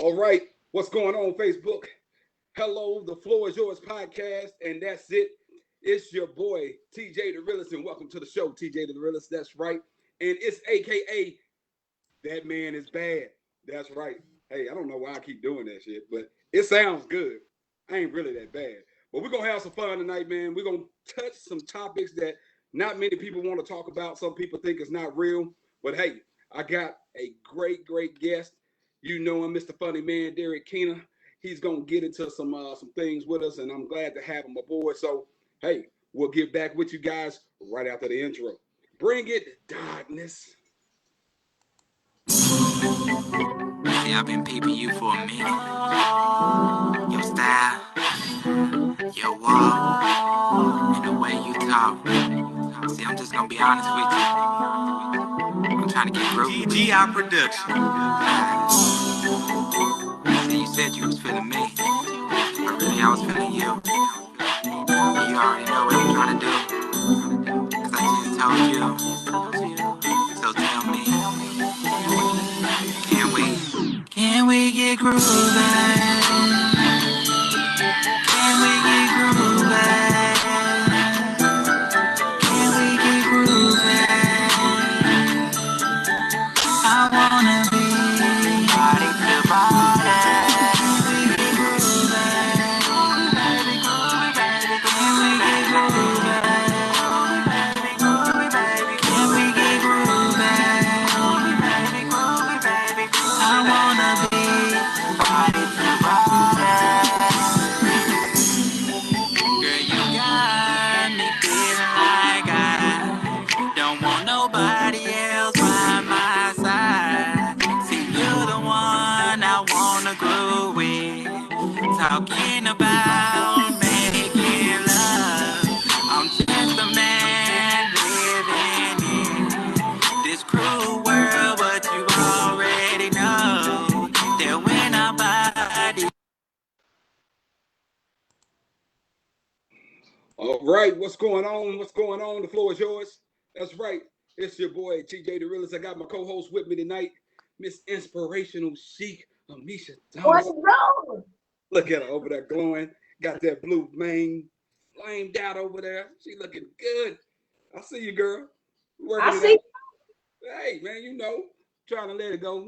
All right, what's going on, Facebook? Hello, the floor is yours podcast, and that's it. It's your boy TJ the Realest, and welcome to the show, TJ the Realest. That's right, and it's AKA that man is bad. That's right. Hey, I don't know why I keep doing that shit, but it sounds good. I ain't really that bad, but we're gonna have some fun tonight, man. We're gonna touch some topics that not many people want to talk about. Some people think it's not real, but hey, I got a great guest. You know him, Mr. Funny Man, Derrick Keener. He's gonna get into some things with us, and I'm glad to have him aboard. So, hey, we'll get back with you guys right after the intro. Bring it, darkness. See, I've been peeping you for a minute. Your style, your walk, and the way you talk. See, I'm just gonna be honest with you. I'm trying to get groovy. GGI production. See, you said you was feeling me, but really I was feeling you. And you already know what I'm trying to do, 'cause I just told you. So tell me, can we get groovy? Can we get groovy? Can we get groovy? I wanna be body to body. Can we get groovy? Groovy, baby, groovy, baby. Can we get groovy? Groovy, baby, groovy, baby. Can we get groovy? Groovy, baby, groovy, baby. I wanna be body to body. Girl, you got me feeling like I don't want nobody else by my side. See, you're the one I wanna grow with. Talking about making love. I'm just a man living in this cruel world, but you already know that when our body. All right, what's going on? What's going on? The floor is yours. That's right. It's your boy TJ the Realist. I got my co-host with me tonight, Miss Inspirational Chic Amisha Thomas. What's wrong? Look at her over there glowing. Got that blue mane flamed out over there. She looking good. I see you, girl. Working I see. out. Hey, man, trying to let it go.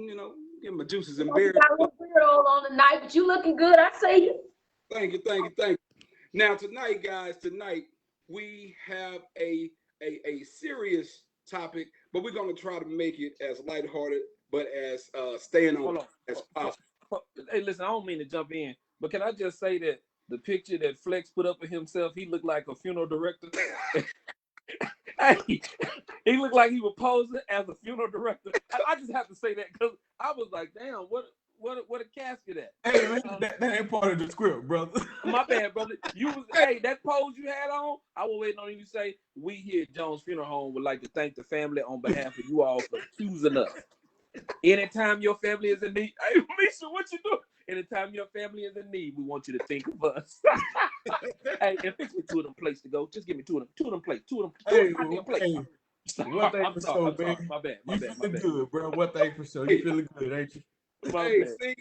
Get my juices and You berries. got a little beard on tonight, but you looking good. I see you. Thank you. Now, tonight, guys, we have a serious topic, but we're going to try to make it as lighthearted, but as staying on as possible. Hey, listen, I don't mean to jump in, but can I just say that the picture that Flex put up of himself, he looked like a funeral director. Hey, he looked like he was posing as a funeral director. I just have to say that because I was like, damn, what a casket at? Hey, man, that ain't part of the script, brother. My bad, brother. Hey, that pose you had on, I was waiting on you to say, we here at Jones Funeral Home would like to thank the family on behalf of you all for choosing us. Anytime your family is in need, hey, Misha, what you doing? Anytime your family is in need, we want you to think of us. Hey, and fix me two of them plates to go. Just give me two of them plates. Two of them plates. Hey, one thing for sure, man. My bad. You feeling good, bro. One thing for sure. You feeling good, ain't you? Hey, see,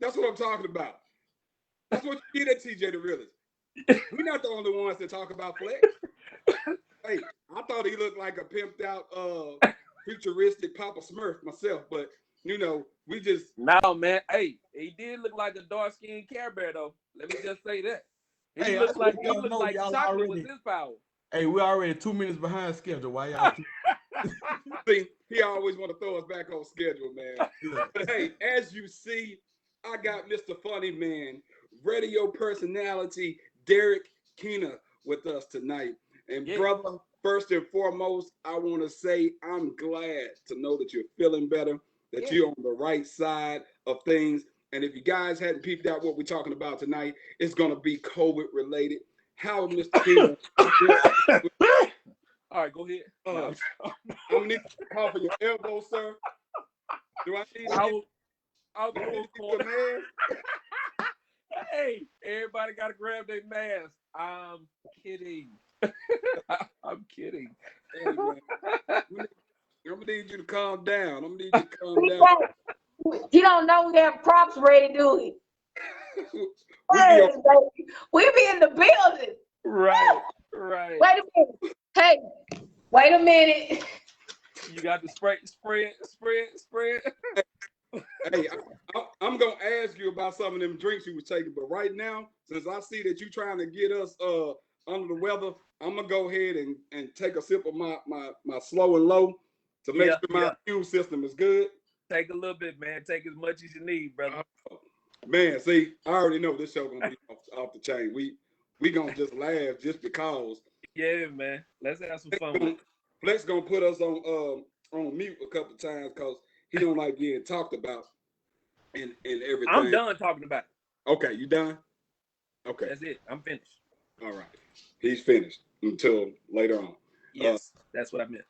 that's what I'm talking about. That's what you get at TJ the Realist. We're not the only ones that talk about Flex. Hey, I thought he looked like a pimped out futuristic Papa Smurf myself, but we just no, man. Hey, he did look like a dark-skinned Care Bear, though. Let me just say that. He looked like chocolate was his power. Hey, we're already 2 minutes behind schedule. Why y'all? See, he always want to throw us back on schedule, man. But hey, as you see, I got Mr. Funny Man, radio personality Derrick Keener with us tonight. And brother, first and foremost, I want to say I'm glad to know that you're feeling better, that you're on the right side of things. And if you guys hadn't peeped out what we're talking about tonight, it's going to be COVID related. How, Mr. Keener? All right, go ahead. I'm going to need to call for your elbow, sir. Do I need to get man? Hey, everybody got to grab their mask. I'm kidding. I'm kidding. Hey, man. I'm going to need you to calm down. I'm going to need you to calm down. He don't know we have props ready, do he? We Hey, be on- baby. We be in the building. Right, right. Wait a minute. Hey, wait a minute. You got the spread. Hey, I'm gonna ask you about some of them drinks you was taking, but right now, since I see that you trying to get us under the weather, I'm gonna go ahead and take a sip of my slow and low to make sure my immune system is good. Take a little bit, man. Take as much as you need, brother. Man, see, I already know this show gonna be off the chain. We gonna just laugh just because. Yeah, man. Let's have some fun with it. Flex gonna put us on mute a couple times because he don't like getting talked about and everything. I'm done talking about it. Okay, you done? Okay. That's it. I'm finished. All right. He's finished until later on. Yes, that's what I meant.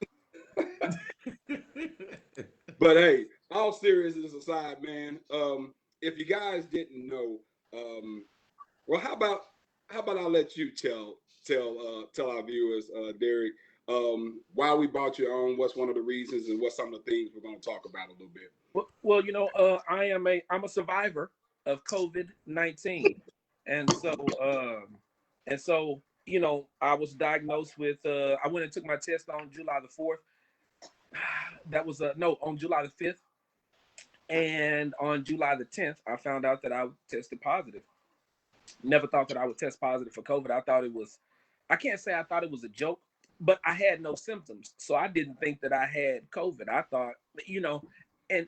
But hey, all seriousness aside, man, if you guys didn't know, well, how about I let you tell our viewers, Derrick, why we brought you on, what's one of the reasons, and what's some of the things we're going to talk about a little bit. Well, you know, I'm a survivor of COVID-19, and so you know, I was diagnosed with. I went and took my test on July the 4th. That was on July the 5th, and on July the 10th, I found out that I tested positive. Never thought that I would test positive for COVID. I thought it was. I can't say I thought it was a joke, but I had no symptoms, so I didn't think that I had COVID. I thought, you know, and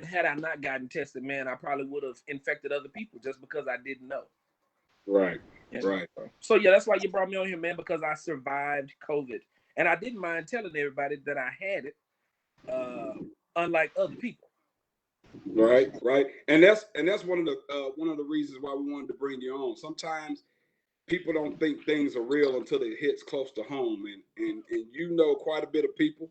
had I not gotten tested, man, I probably would have infected other people just because I didn't know. Right. And right. So yeah, that's why you brought me on here, man, because I survived COVID, and I didn't mind telling everybody that I had it, unlike other people. Right. And that's one of the reasons why we wanted to bring you on. Sometimes people don't think things are real until it hits close to home, and you know quite a bit of people,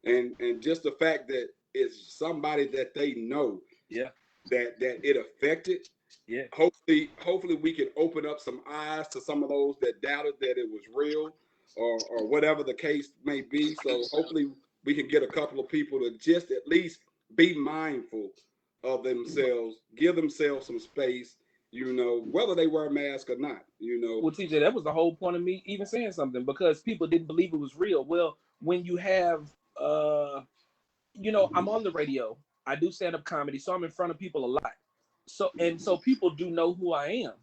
and just the fact that it's somebody that they know, that it affected. Yeah. Hopefully we can open up some eyes to some of those that doubted that it was real, or whatever the case may be. So hopefully we can get a couple of people to just at least be mindful of themselves, give themselves some space, you know, whether they wear a mask or not, you know. Well, TJ, that was the whole point of me even saying something, because people didn't believe it was real. Well, when you have, you know, I'm on the radio, I do stand-up comedy, so I'm in front of people a lot. So people do know who I am.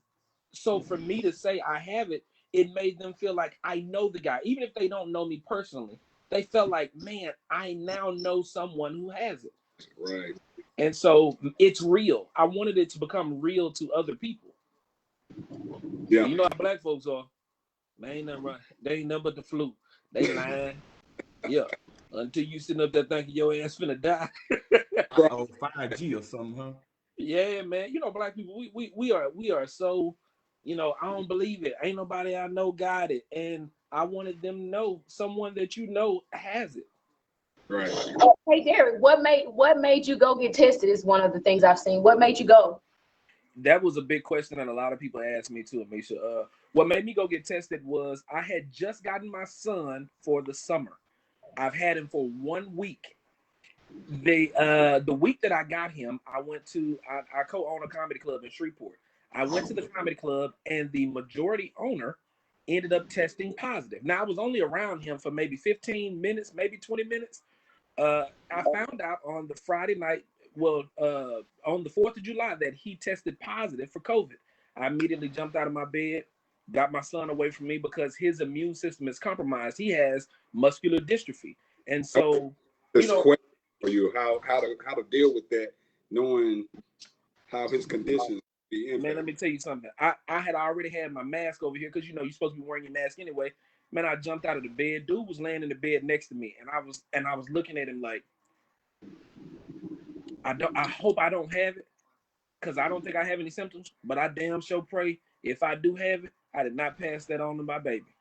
So for me to say I have it, it made them feel like I know the guy. Even if they don't know me personally, they felt like, man, I now know someone who has it. Right. And so it's real. I wanted it to become real to other people. Yeah. You know how black folks are. They ain't nothing right. They ain't nothing but the flu. They lying. Yeah. Until you sitting up there thinking your ass finna die. Oh, 5G or something, huh? Yeah, man. You know, black people, we are so, you know, I don't believe it. Ain't nobody I know got it. And I wanted them to know someone that you know has it. Right. Hey, Derrick, what made you go get tested is one of the things I've seen. What made you go? That was a big question that a lot of people asked me too, Amisha. What made me go get tested was I had just gotten my son for the summer. I've had him for 1 week. The week that I got him, I co-own a comedy club in Shreveport. I went to the comedy club, and the majority owner ended up testing positive. Now, I was only around him for maybe 15 minutes, maybe 20 minutes. I found out on the Friday night, on the 4th of July, that he tested positive for COVID. I immediately jumped out of my bed, got my son away from me because his immune system is compromised. He has muscular dystrophy. And so, you know, for you how to deal with that, knowing how his conditions be impacted. Man, let me tell you something. I had already had my mask over here because, you know, you're supposed to be wearing your mask anyway. Man, I jumped out of the bed. Dude was laying in the bed next to me, and I was looking at him like, I hope I don't have it, because I don't think I have any symptoms, but I damn sure pray if I do have it, I did not pass that on to my baby.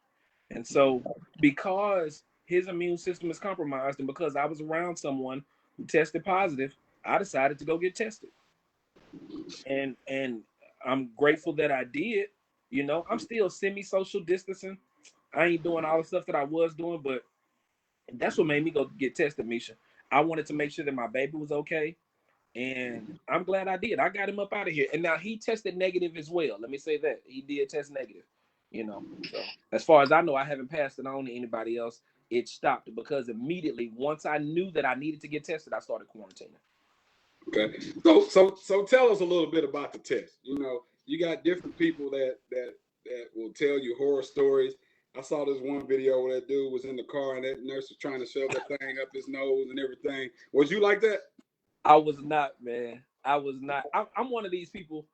And so, because his immune system is compromised, and because I was around someone who tested positive, I decided to go get tested. And I'm grateful that I did. You know, I'm still semi-social distancing. I ain't doing all the stuff that I was doing, but that's what made me go get tested, Misha. I wanted to make sure that my baby was okay. And I'm glad I did. I got him up out of here. And now he tested negative as well. Let me say that. He did test negative, you know. So as far as I know, I haven't passed it on to anybody else. It stopped because immediately, once I knew that I needed to get tested, I started quarantining. Okay. So tell us a little bit about the test. You know, you got different people that will tell you horror stories. I saw this one video where that dude was in the car and that nurse was trying to shove that thing up his nose and everything. Was you like that? I was not, man. I was not. I'm one of these people.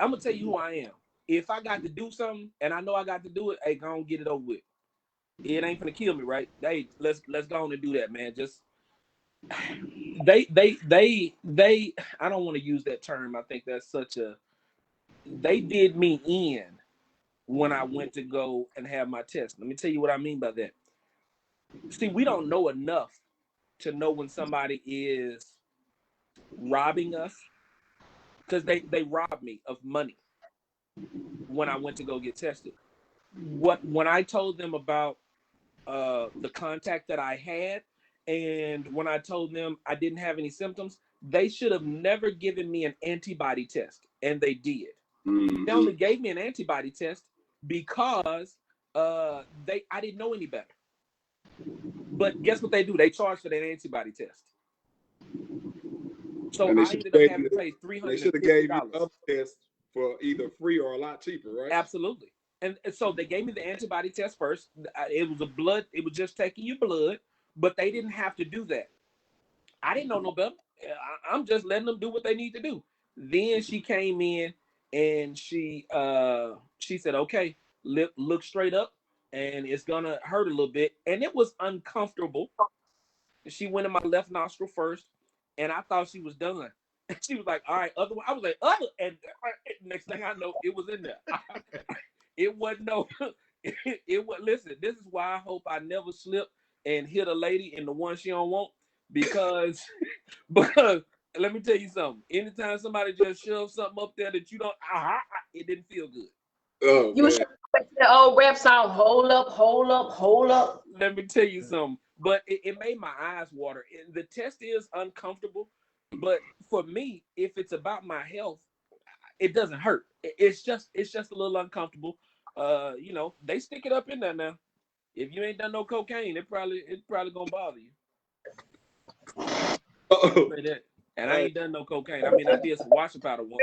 I'm gonna tell you who I am. If I got to do something and I know I got to do it, hey, go on get it over with. It ain't gonna kill me, right? Hey, let's go on and do that, man. Just they I don't want to use that term. I think that's such a they did me in when I went to go and have my test. Let me tell you what I mean by that. See, we don't know enough to know when somebody is robbing us, because they robbed me of money when I went to go get tested. When I told them about the contact that I had, and when I told them I didn't have any symptoms, they should have never given me an antibody test, and they did. Mm-hmm. They only gave me an antibody test because I didn't know any better. But guess what they do? They charge for that antibody test. So I ended up having to pay $350. They should have gave you the other test for either free or a lot cheaper, right? Absolutely. And so they gave me the antibody test first. It was just taking your blood, but they didn't have to do that. I didn't know no better. I'm just letting them do what they need to do. Then she came in and she said, okay, look straight up and it's gonna hurt a little bit. And it was uncomfortable. She went in my left nostril first, and I thought she was done. She was like, all right, other one. I was like, other, and next thing I know, it was in there. It wasn't no, it was, listen, this is why I hope I never slip and hit a lady in the one she don't want, because let me tell you something. Anytime somebody just shoves something up there that you don't, it didn't feel good. Oh, you should the old rap song, hold up, hold up, hold up. Let me tell you something. But it made my eyes water. The test is uncomfortable, but for me, if it's about my health, it doesn't hurt. It's just a little uncomfortable. You know, they stick it up in there now. If you ain't done no cocaine, it probably gonna bother you. And I ain't done no cocaine. I mean, I did some washing powder once.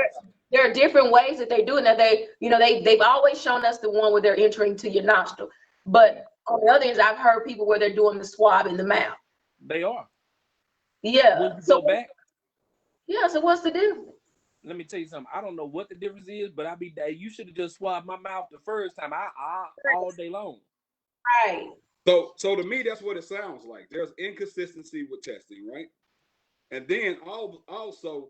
There are different ways that they do it. Now they've always shown us the one where they're entering to your nostril, but on the other hand, I've heard people where they're doing the swab in the mouth. They are. Yeah. When you go back. Yeah. So what's the difference? Let me tell you something. I don't know what the difference is, but you should have just swabbed my mouth the first time. I all day long. Right. So to me, that's what it sounds like. There's inconsistency with testing, right? And then also,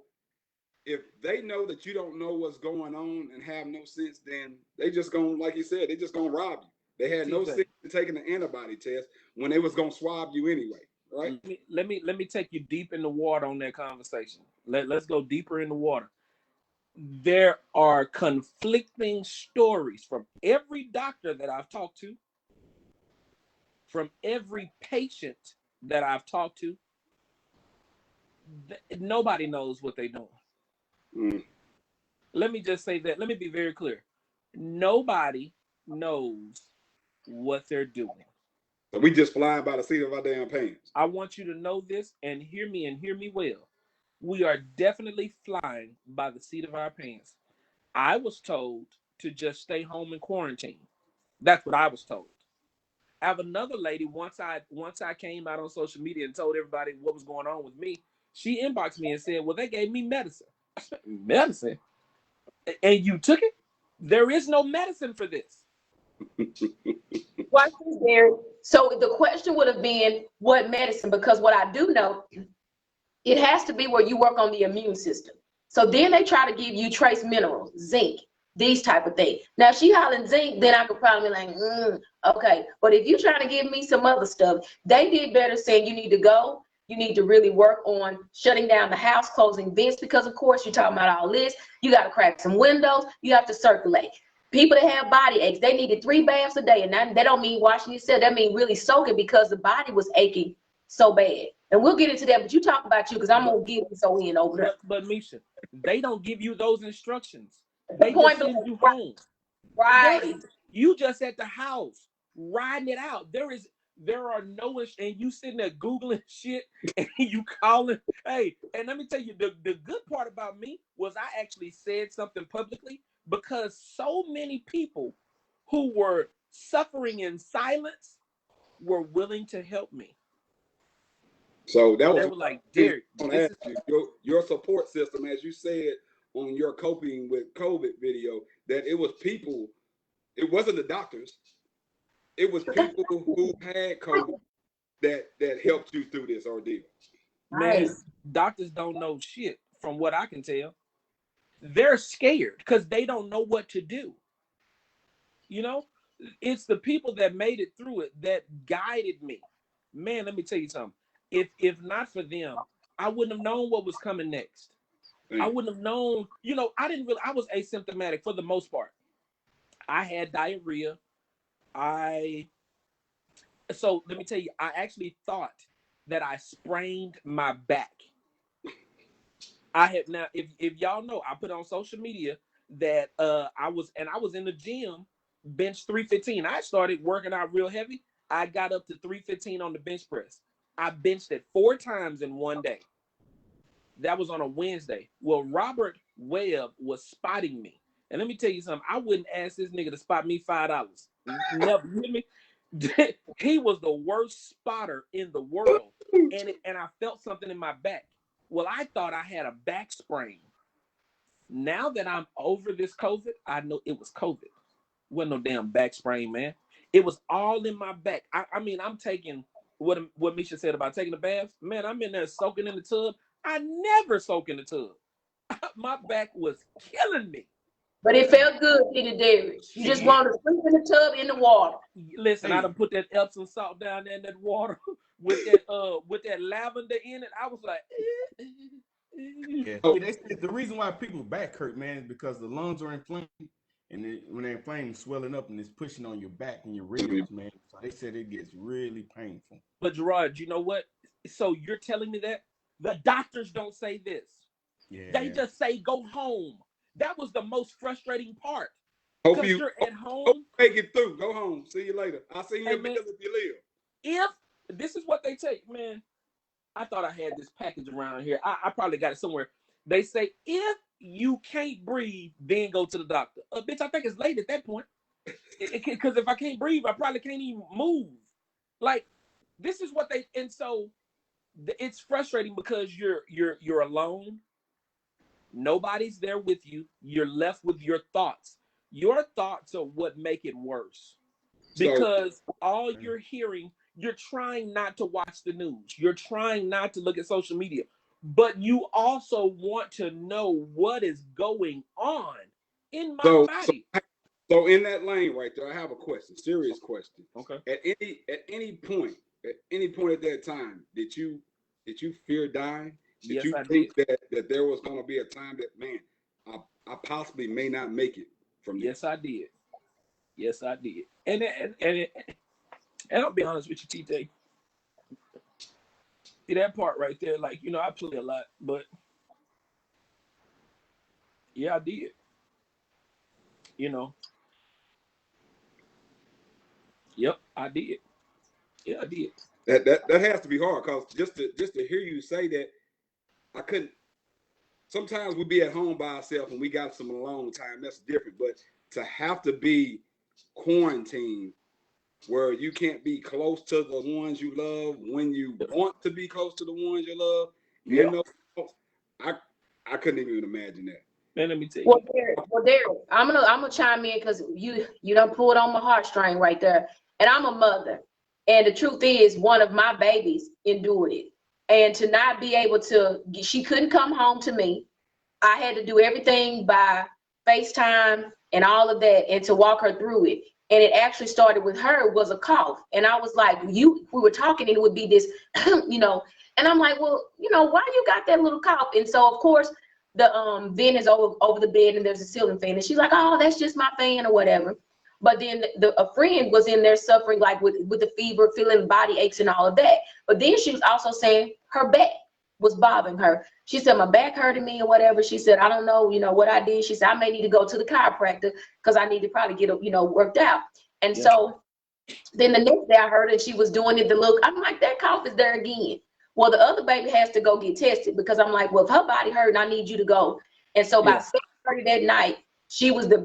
if they know that you don't know what's going on and have no sense, then they just gonna, like you said, they just gonna rob you. They had no sense in taking the antibody test when they was gonna swab you anyway, right? Let me take you deep in the water on that conversation. Let's go deeper in the water. There are conflicting stories from every doctor that I've talked to, from every patient that I've talked to. Nobody knows what they're doing. Mm. Let me just say that. Let me be very clear. Nobody knows what they're doing. So we just flying by the seat of our damn pants. I want you to know this and hear me well. We are definitely flying by the seat of our pants. I was told to just stay home and quarantine. That's what I was told. I have another lady, once I came out on social media and told everybody what was going on with me, she inboxed me and said, well, they gave me medicine. I said, medicine? And you took it? There is no medicine for this. Watch this, Derrick. So the question would have been, what medicine? Because what I do know, it has to be where you work on the immune system. So then they try to give you trace minerals, zinc, these type of things. Now, if she hollering zinc, then I could probably be like, okay. But if you're trying to give me some other stuff, they did better saying you need to go. You need to really work on shutting down the house, closing vents, because, of course, you're talking about all this. You got to crack some windows. You have to circulate. People that have body aches, they needed 3 baths a day. And that don't mean washing yourself. That means really soaking, because the body was aching so bad. And we'll get into that, but you talk about you because I'm gonna get so in over there. But Misha, they don't give you those instructions. The They point just send you right. home. Right. You just at the house riding it out. There are no, and you sitting there Googling shit and you calling. Hey, and let me tell you, the good part about me was I actually said something publicly because so many people who were suffering in silence were willing to help me. So that They was were like, Derrick, this is your support system, as you said on your coping with COVID video, that it was people, it wasn't the doctors, it was people who had COVID that helped you through this ordeal. Man, doctors don't know shit from what I can tell. They're scared because they don't know what to do. You know, it's the people that made it through it that guided me. Man, let me tell you something. If not for them, I wouldn't have known what was coming next. I wouldn't have known, I was asymptomatic for the most part. I had diarrhea. So let me tell you, I actually thought that I sprained my back. If y'all know, I put on social media that I was in the gym, bench 315. I started working out real heavy. I got up to 315 on the bench press. I benched it 4 times in one day. That was on a Wednesday. Well, Robert Webb was spotting me. And let me tell you something, I wouldn't ask this nigga to spot me $5. Never. You hear me? He was the worst spotter in the world. And I felt something in my back. Well, I thought I had a back sprain. Now that I'm over this COVID, I know it was COVID. It wasn't no damn back sprain, man. It was all in my back. I mean, I'm taking what Misha said about taking a bath. Man, I'm in there soaking in the tub. I never soak in the tub. My back was killing me. But it felt good, didn't it, Derrick? You just wanted to sleep in the tub in the water. Listen, I done put that Epsom salt down there in that water with that lavender in it. I was like, yeah. They said the reason why people back hurt, man, is because the lungs are inflamed, and when they're inflamed, swelling up, and it's pushing on your back and your ribs, man. So they said it gets really painful. But Gerard, you know what? So you're telling me that the doctors don't say this? Yeah. They just say go home. That was the most frustrating part. Hope you're at home. Make it through. Go home. See you later. I'll see you in the if you live. If this is what they take, man, I thought I had this package around here. I probably got it somewhere. They say if you can't breathe, then go to the doctor. Bitch, I think it's late at that point. Because if I can't breathe, I probably can't even move. Like, this is what and so it's frustrating because you're alone. Nobody's there with you. You're left with your thoughts. Your thoughts are what make it worse. Because all you're hearing, you're trying not to watch the news. You're trying not to look at social media. But you also want to know what is going on in my body. So in that lane right there, I have a question, serious question. Okay. At any point at that time, did you fear dying? Did you think that there was going to be a time that, man, I possibly may not make it from this? Yes, I did. And I'll be honest with you, TJ. See that part right there, like, I play a lot, but yeah, I did. Yep, I did. Yeah, I did. That has to be hard, because just to hear you say that, I couldn't. Sometimes we be at home by ourselves and we got some alone time. That's different. But to have to be quarantined where you can't be close to the ones you love when you want to be close to the ones you love, I couldn't even imagine that. Man, let me tell you. Well, Derrick, I'm gonna chime in because you done pulled on my heartstring right there. And I'm a mother. And the truth is, one of my babies endured it. And to not be able to, she couldn't come home to me. I had to do everything by FaceTime and all of that, and to walk her through it. And it actually started with her was a cough. And I was like, we were talking and it would be this, and I'm like, well, why you got that little cough? And so of course the vent is over the bed and there's a ceiling fan. And she's like, oh, that's just my fan or whatever. But then a friend was in there suffering like with the fever, feeling body aches and all of that. But then she was also saying, her back was bothering her. She said, my back hurting me or whatever. She said, I don't know, what I did. She said, I may need to go to the chiropractor because I need to probably get, worked out. And so then the next day I heard it, she was doing it. I'm like, that cough is there again. Well, the other baby has to go get tested because I'm like, well, if her body hurting, I need you to go. And so by 7:30 that night, she was the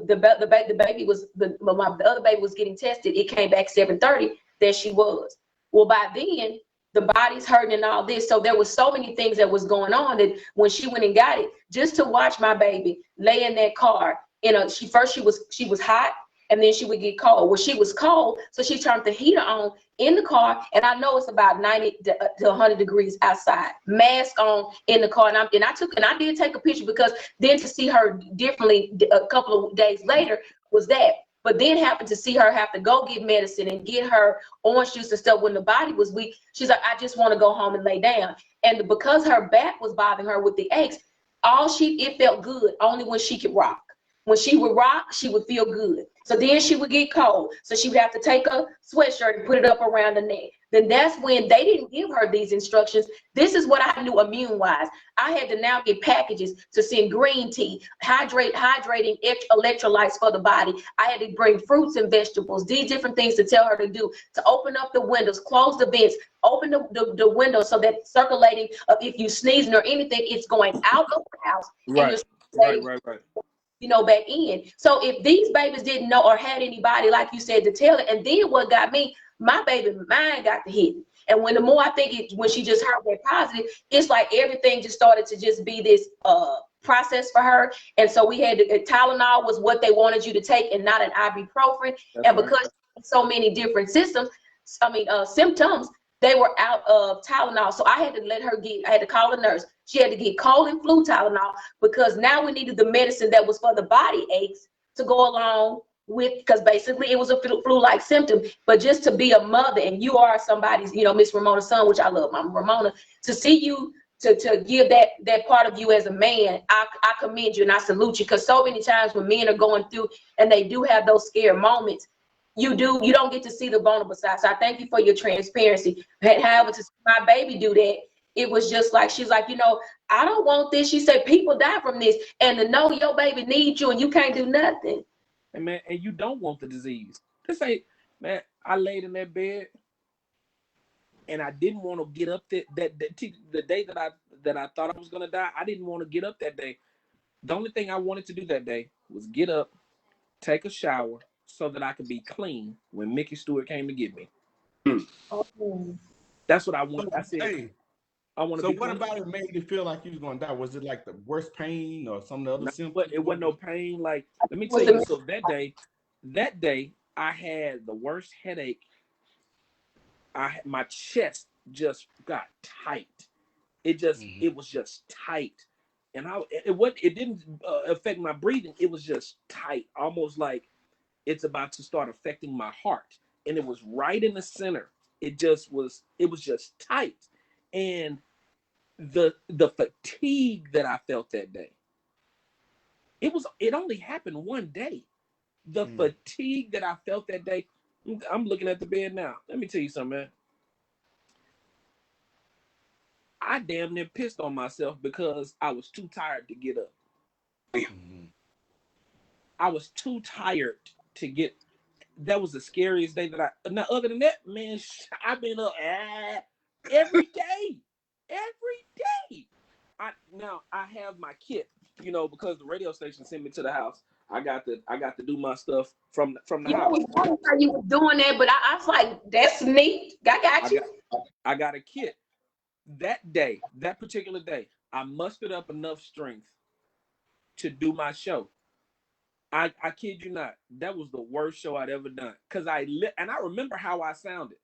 baby was the other baby was getting tested. It came back 7:30 that she was. Well, by then the body's hurting and all this. So there was so many things that was going on that when she went and got it, just to watch my baby lay in that car, she was hot and then she would get cold. Well, she was cold, so she turned the heater on in the car, and I know it's about 90 to 100 degrees outside. Mask on in the car, and I did take a picture because then to see her differently a couple of days later was that. But then happened to see her have to go get medicine and get her orange juice and stuff when the body was weak. She's like, I just want to go home and lay down. And because her back was bothering her with the aches, it felt good only when she could rock. When she would rock, she would feel good. So then she would get cold. So she would have to take a sweatshirt and put it up around the neck. Then that's when they didn't give her these instructions. This is what I knew immune-wise. I had to now get packages to send green tea, hydrating electrolytes for the body. I had to bring fruits and vegetables, these different things to tell her to do, to open up the windows, close the vents, open the windows so that circulating, if you sneezing or anything, it's going out of the house. Right. Back in. So if these babies didn't know or had anybody, like you said, to tell it, and then what got me, my baby, mine got the hit. And when the more I think when she just heard that positive, it's like everything just started to just be this process for her. And so we had Tylenol was what they wanted you to take and not an ibuprofen. And because so many different symptoms, they were out of Tylenol. So I had to call a nurse. She had to get cold and flu Tylenol because now we needed the medicine that was for the body aches to go along with, because basically it was a flu-like symptom. But just to be a mother, and you are somebody's, Miss Ramona's son, which I love, Mama Ramona, to see you, to give that part of you as a man, I commend you and I salute you, because so many times when men are going through and they do have those scare moments, you don't get to see the vulnerable side. So I thank you for your transparency. However, to see my baby do that, it was just like, she's like, I don't want this. She said, people die from this. And to know your baby needs you and you can't do nothing. And man, and you don't want the disease. Man, I laid in that bed and I didn't want to get up the day that I thought I was going to die. I didn't want to get up that day. The only thing I wanted to do that day was get up, take a shower so that I could be clean when Mickey Stewart came to get me. Oh. That's what I wanted. I said, hey, I want to. So what about it made you feel like you was gonna die? Was it like the worst pain or some of the other symptoms? But it wasn't no pain. Like, let me tell you. So that day, I had the worst headache. My chest just got tight. It was just tight, and it didn't affect my breathing. It was just tight, almost like it's about to start affecting my heart. And it was right in the center. It was just tight. And the fatigue that I felt that day, it only happened one day. The fatigue that I felt that day, I'm looking at the bed now. Let me tell you something, man. I damn near pissed on myself because I was too tired to get up. I was too tired to get. That was the scariest day that now other than that, man, I've been up every day. I have my kit, because the radio station sent me to the house. I got to do my stuff from the house. I was how you were doing that, but I was like, that's neat. I got you. I got a kit. That particular day, I mustered up enough strength to do my show. I kid you not, that was the worst show I'd ever done. Cause I remember how I sounded.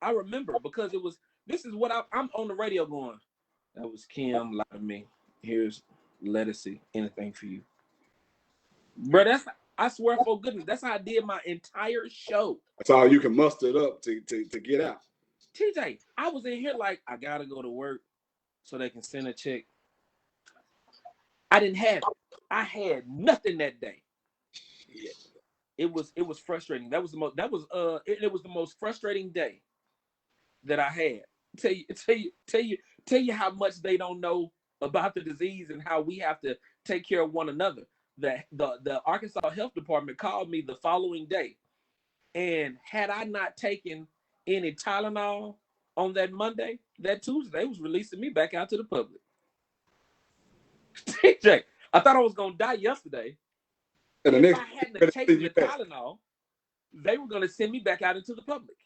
I remember because this is what I'm on the radio going. That was Kim, lie to me. Here's lettucey, anything for you. Bro, I swear for goodness, that's how I did my entire show. That's all you can muster it up to get out. TJ, I was in here like, I gotta go to work so they can send a check. I didn't have it. I had nothing that day. It was frustrating. It was the most frustrating day that I had. Tell tell you how much they don't know about the disease and how we have to take care of one another. The Arkansas Health Department called me the following day, and had I not taken any Tylenol on that Monday, that Tuesday, they was releasing me back out to the public. TJ, I thought I was gonna die yesterday. And the if next I hadn't taken the Tylenol, they were gonna send me back out into the public.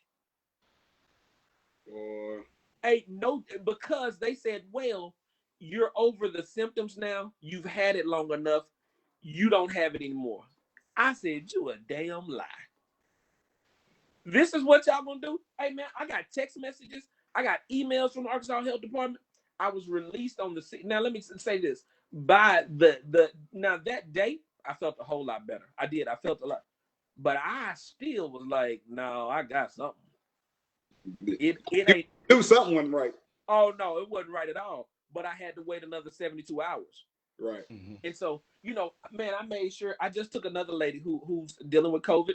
Hey, no, because they said, well, you're over the symptoms now. You've had it long enough. You don't have it anymore. I said, you a damn lie. This is what y'all gonna do? Hey, man, I got text messages. I got emails from the Arkansas Health Department. I was released on the... Now, let me say this. By now, that day, I felt a whole lot better. I did. I felt a lot. But I still was like, no, I got something. It ain't... Do something wasn't right. Oh, no, it wasn't right at all. But I had to wait another 72 hours. Right. Mm-hmm. And so, man, I made sure... I just took another lady who's dealing with COVID.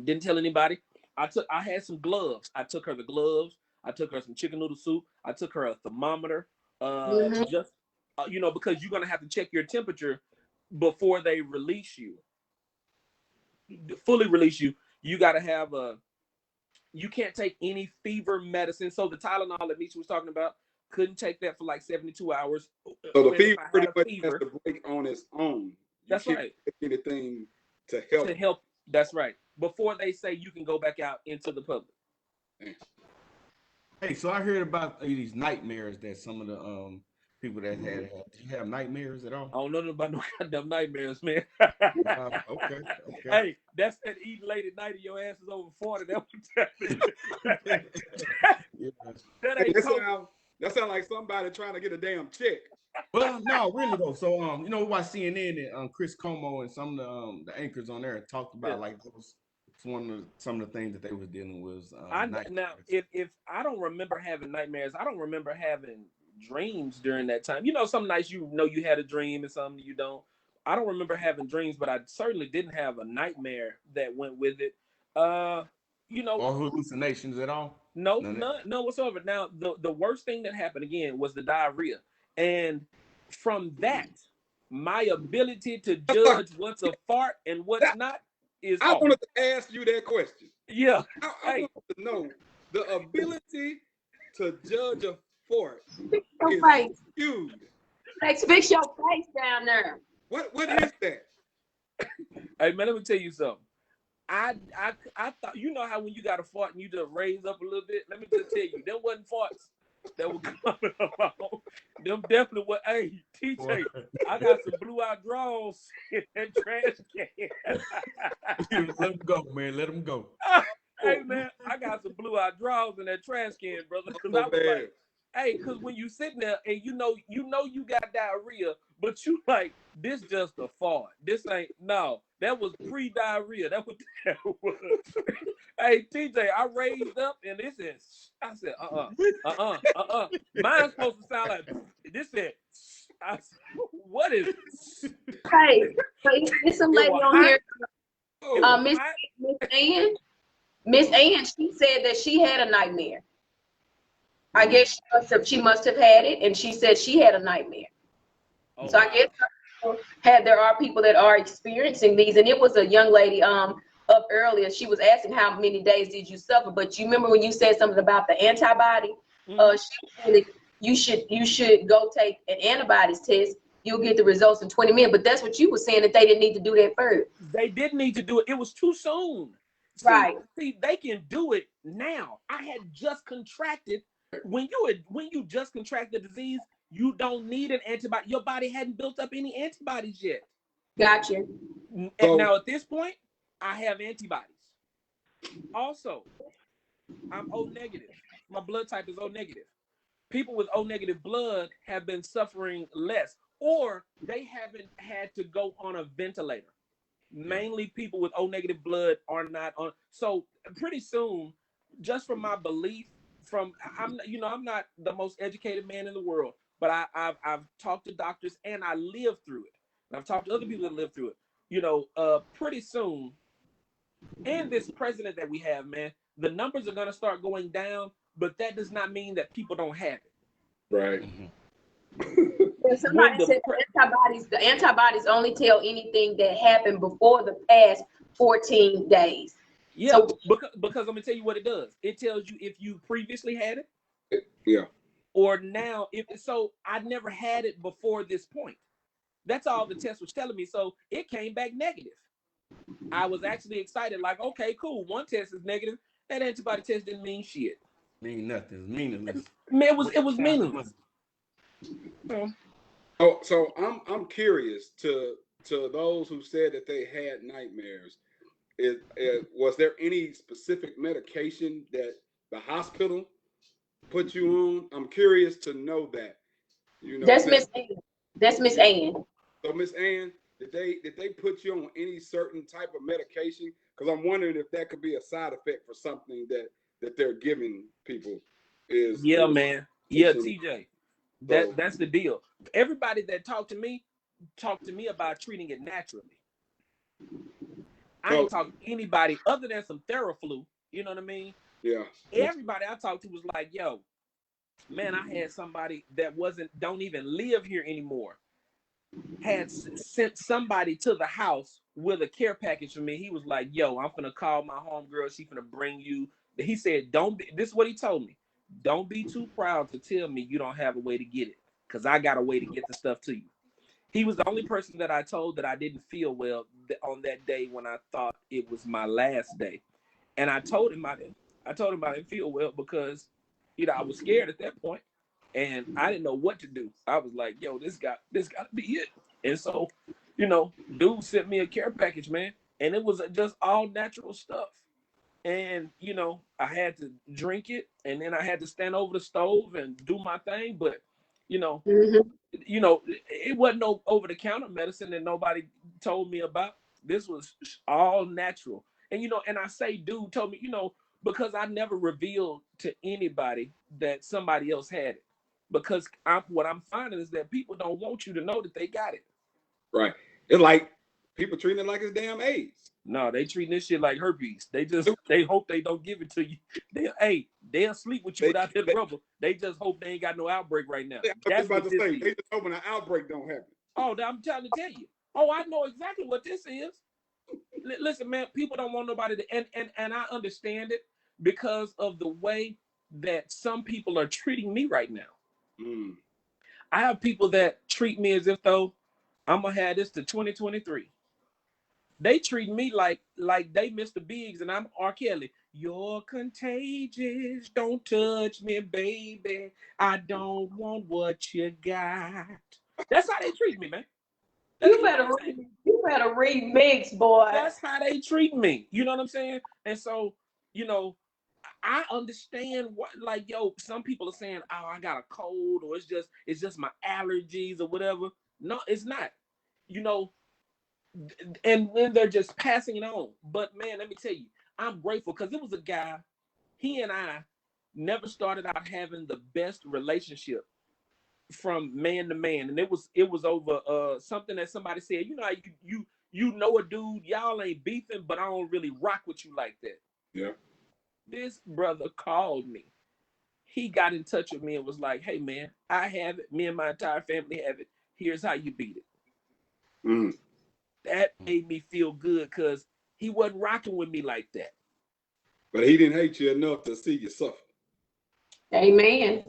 Didn't tell anybody. I had some gloves. I took her the gloves. I took her some chicken noodle soup. I took her a thermometer. Just because you're gonna have to check your temperature before they release you. Fully release you. You gotta have you can't take any fever medicine. So the Tylenol that Misha was talking about, couldn't take that for like 72 hours. So the fever pretty much has to break on its own. That's right. Anything to help. To help. That's right. Before they say you can go back out into the public. Hey, so I heard about these nightmares that some of the people that had. Do you have nightmares at all? I don't know about no goddamn nightmares, man. Okay. Hey, that's that eating late at night and your ass is over 40. That sounds like somebody trying to get a damn check. Well, no, really though. So why CNN and Chris Como and some of the anchors on there talked about like those. Some of the things that they was dealing with. Now, if I don't remember having nightmares, I don't remember having dreams during that time. Some nights you had a dream and some you don't. I don't remember having dreams, but I certainly didn't have a nightmare that went with it. Or hallucinations at all? No, none whatsoever. Now, the worst thing that happened again was the diarrhea, and from that, my ability to judge what's a fart and what's not. I wanted to ask you that question. Yeah. I wanted to know the ability to judge a fart is huge. Like, fix your face down there. What is that? Hey, man, let me tell you something. I thought, how when you got a fart and you just raise up a little bit? Let me just tell you, there wasn't farts that were coming along. Them definitely were. Hey, TJ, I got some blue-out draws in that trash can. Let them go, man. Let them go. Hey, man, I got some blue-out draws in that trash can, brother. Because I was like, hey, because when you sitting there and you know you got diarrhea, but you like, this just a fart. This ain't, no, that was pre-diarrhea. That's what that was. Hey, TJ, I raised up and this is, I said, Mine's supposed to sound like, this said, I said, what is this? Hey, there's some lady on here, Miss Ann, she said that she had a nightmare. I guess she must have had it, and she said she had a nightmare. So I guess there are people that are experiencing these, and it was a young lady up earlier. She was asking how many days did you suffer, but you remember when you said something about the antibody? You should go take an antibodies test. You'll get the results in 20 minutes. But that's what you were saying, that they didn't need to do that first. They didn't need to do it. It was too soon. Right. See, they can do it now. I had just contracted. When you just contract the disease, you don't need an antibody. Your body hadn't built up any antibodies yet. Gotcha. And now at this point, I have antibodies. Also, I'm O negative. My blood type is O negative. People with O negative blood have been suffering less, or they haven't had to go on a ventilator. Mainly people with O negative blood are not on. So pretty soon, just from my belief, I'm not the most educated man in the world, but I've talked to doctors and I lived through it. And I've talked to other people that lived through it. Pretty soon, and this president that we have, man, the numbers are gonna start going down, but that does not mean that people don't have it. Right. Somebody said the antibodies only tell anything that happened before the past 14 days. Yeah, So, because I'm gonna tell you what it does. It tells you if you previously had it. Yeah. Or now, if so, I never had it before this point. That's all the test was telling me. So it came back negative. I was actually excited, like, okay, cool. One test is negative. That antibody test didn't mean shit. Mean nothing. It's meaningless. Man, it was meaningless. So I'm curious to those who said that they had nightmares. Was there any specific medication that the hospital put you on? I'm curious to know that. You know, that's Miss Ann. That's Miss Ann. So Miss Ann, did they put you on any certain type of medication? Because I'm wondering if that could be a side effect for something that they're giving people. Yeah, man. Yeah, some, TJ. so, That's the deal. Everybody that talked to me about treating it naturally. I ain't talked to anybody other than some Theraflu. You know what I mean? Yeah. Everybody I talked to was like, yo, man, I had somebody that don't even live here anymore. Had sent somebody to the house with a care package for me. He was like, yo, I'm finna call my homegirl. She finna bring you. He said, this is what he told me. Don't be too proud to tell me you don't have a way to get it, because I got a way to get the stuff to you. He was the only person that I told that I didn't feel well on that day when I thought it was my last day. And I told him I didn't feel well because, I was scared at that point and I didn't know what to do. I was like, yo, this got to be it. And so, dude sent me a care package, man. And it was just all natural stuff. And, I had to drink it and then I had to stand over the stove and do my thing. But, it wasn't no over-the-counter medicine that nobody told me about. This was all natural. And, and I say dude told me, because I never revealed to anybody that somebody else had it. Because what I'm finding is that people don't want you to know that they got it. Right. It's like people treating it like it's damn AIDS. No, they treating this shit like herpes. They hope they don't give it to you. They'll sleep with you without that rubber. They just hope they ain't got no outbreak right now. That's about to say. They just hoping an outbreak don't happen. Oh, I'm trying to tell you. Oh, I know exactly what this is. Listen, man, people don't want nobody to, and I understand it because of the way that some people are treating me right now. Mm. I have people that treat me as if though I'm gonna have this to 2023. They treat me like they Mr. Biggs and I'm R. Kelly. You're contagious. Don't touch me, baby. I don't want what you got. That's how they treat me, man. You better remix, boy. That's how they treat me. You know what I'm saying? And so, I understand what, like, yo, some people are saying, oh, I got a cold, or it's just my allergies or whatever. No, it's not. And then they're just passing it on. But man, let me tell you, I'm grateful because it was a guy, he and I never started out having the best relationship from man to man, and it was over something that somebody said. You know how you know a dude, y'all ain't beefing, but I don't really rock with you like that. Yeah. This brother called me. He got in touch with me and was like, hey man, I have it. Me and my entire family have it. Here's how you beat it. Mm. That made me feel good because he wasn't rocking with me like that. But he didn't hate you enough to see you suffer. Amen.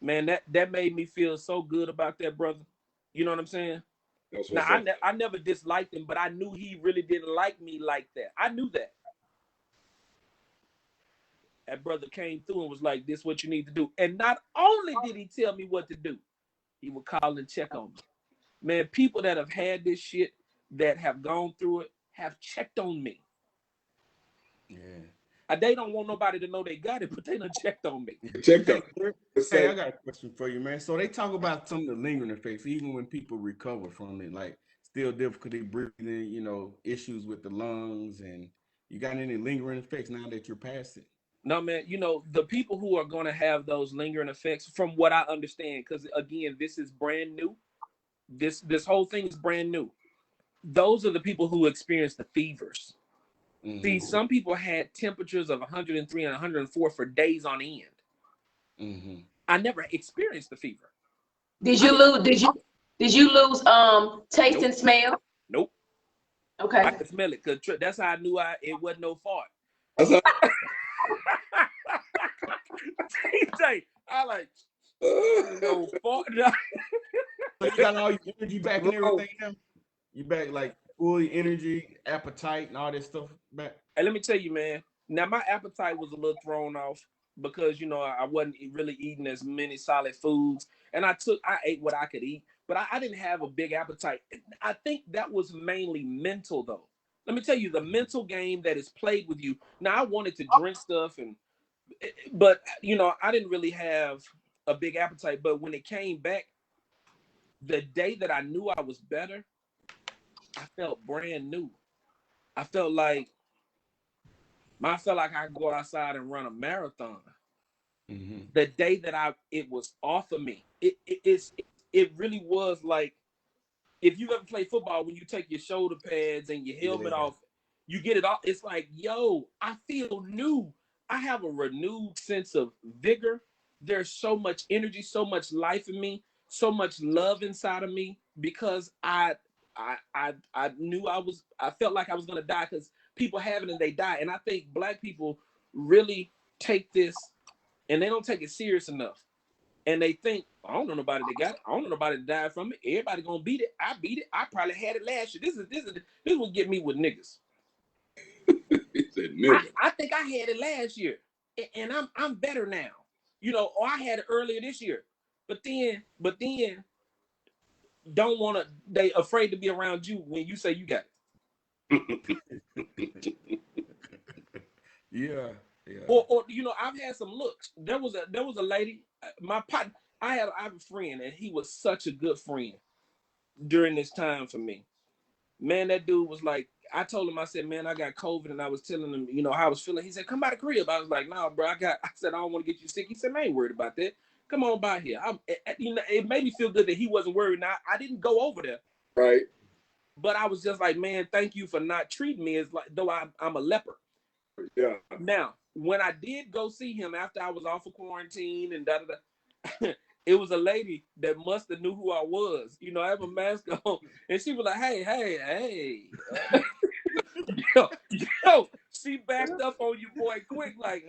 Man, that made me feel so good about that brother. You know what I'm saying? Now, I never disliked him, but I knew he really didn't like me like that. I knew that. That brother came through and was like, this is what you need to do. And not only did he tell me what to do, he would call and check on me. Man, people that have had this shit, that have gone through it, have checked on me. Yeah. They don't want nobody to know they got it, but they done checked on me. Checked on. Hey, I got a question for you, man. So they talk about some of the lingering effects, even when people recover from it, like still difficulty breathing, issues with the lungs, and you got any lingering effects now that you're past it? No, man, the people who are going to have those lingering effects, from what I understand, because again, this is brand new. This whole thing is brand new. Those are the people who experience the fevers. Mm-hmm. See, some people had temperatures of 103 and 104 for days on end. Mm-hmm. I never experienced the fever. Did you lose taste and smell? Nope. Okay. I could smell it because that's how I knew it wasn't no fart. That's how, I like no fart. So you got all your energy back and everything now? You back like full energy, appetite, and all that stuff back? And let me tell you, man. Now my appetite was a little thrown off because I wasn't really eating as many solid foods, and I ate what I could eat, but I didn't have a big appetite. I think that was mainly mental, though. Let me tell you, the mental game that is played with you. Now I wanted to drink stuff, but I didn't really have a big appetite. But when it came back, the day that I knew I was better, I felt brand new. I felt like I could go outside and run a marathon. Mm-hmm. The day that it was off of me, it really was like, if you've ever played football, when you take your shoulder pads and your helmet off, you get it off. It's like, yo, I feel new. I have a renewed sense of vigor. There's so much energy, so much life in me, so much love inside of me because I knew I felt like I was gonna die because people have it and they die. And I think Black people really take this and they don't take it serious enough. And they think, I don't know nobody that got it. I don't know nobody that died from it. Everybody gonna beat it. I beat it. I probably had it last year. This will get me with niggas. he said nigga. I think I had it last year, and I'm better now. Or I had it earlier this year. But then don't want to. They afraid to be around you when you say you got it. Yeah. Or I've had some looks. There was a lady. My partner. I have a friend, and he was such a good friend during this time for me. Man, that dude was like, I told him, I said, man, I got COVID, and I was telling him, how I was feeling. He said, come by the crib. I was like, nah, bro, I said, I don't want to get you sick. He said, man, I ain't worried about that. Come on by here. It made me feel good that he wasn't worried. Now, I didn't go over there. Right. But I was just like, man, thank you for not treating me as like though I'm a leper. Yeah. Now, when I did go see him after I was off of quarantine and it was a lady that must have knew who I was. I have a mask on, and she was like, "Hey, yo, she backed up on you, boy, quick, like,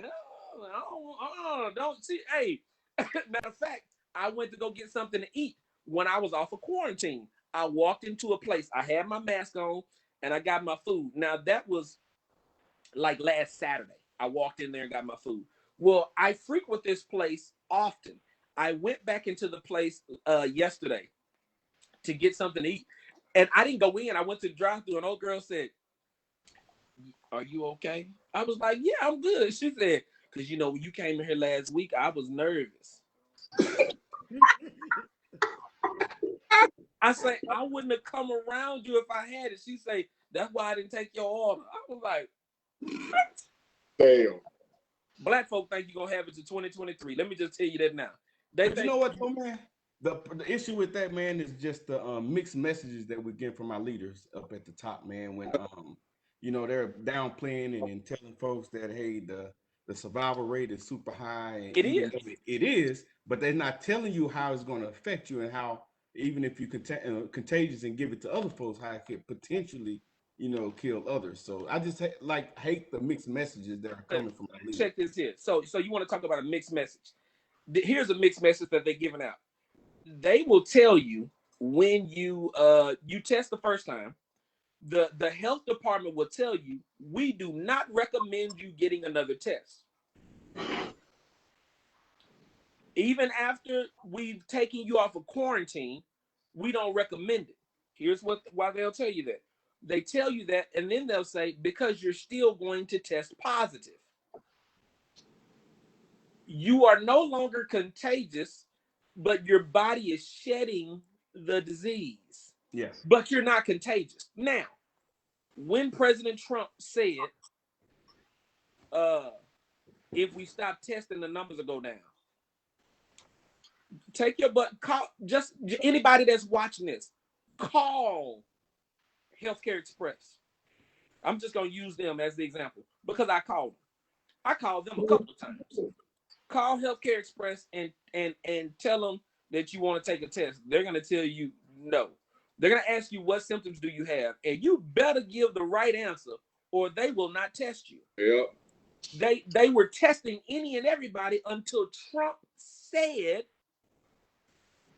don't see." Hey, matter of fact, I went to go get something to eat when I was off of quarantine. I walked into a place. I had my mask on, and I got my food. Now that was like last Saturday. I walked in there and got my food. Well, I frequent this place often. I went back into the place yesterday to get something to eat. And I didn't go in. I went to the drive-thru, and old girl said, are you okay? I was like, yeah, I'm good. She said, because, when you came in here last week, I was nervous. I say, I wouldn't have come around you if I had it. She say, that's why I didn't take your order. I was like, what? Damn. Black folk think you're going to have it to 2023. Let me just tell you that now. But you know what, though, man? The issue with that, man, is just the mixed messages that we get from our leaders up at the top, man. When they're downplaying and telling folks that, hey, the survival rate is super high. And it is, but they're not telling you how it's going to affect you and how, even if you contagious and give it to other folks, how it could potentially kill others. So I just hate the mixed messages that are coming from our leaders. Check this here. So you want to talk about a mixed message? Here's a mixed message that they're giving out. They will tell you when you test the first time, the health department will tell you, we do not recommend you getting another test. Even after we've taken you off of quarantine, we don't recommend it. Here's why they'll tell you that. They tell you that, and then they'll say, because you're still going to test positive. You are no longer contagious, but your body is shedding the disease. Yes. But you're not contagious. Now, when President Trump said, if we stop testing, the numbers will go down. Take your butt, call just anybody that's watching this, call Healthcare Express. I'm just going to use them as the example because I called them. I called them a couple of times. Call Healthcare Express and tell them that you want to take a test. They're going to tell you no. They're going to ask you what symptoms do you have, and you better give the right answer, or they will not test you. Yep. They were testing any and everybody until Trump said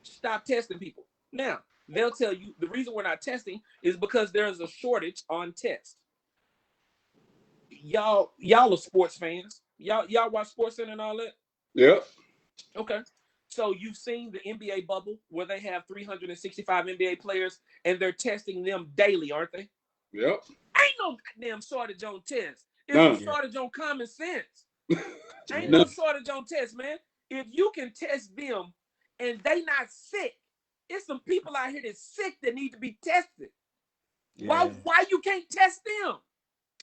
stop testing people. Now they'll tell you the reason we're not testing is because there's a shortage on tests. Y'all are sports fans. Y'all watch SportsCenter and all that? Yep. Okay. So you've seen the NBA bubble where they have 365 NBA players and they're testing them daily, aren't they? Yep. Ain't no goddamn shortage on tests. It's a shortage on common sense. Ain't no shortage on tests, man. If you can test them and they not sick, it's some people out here that's sick that need to be tested. Yeah. Why you can't test them?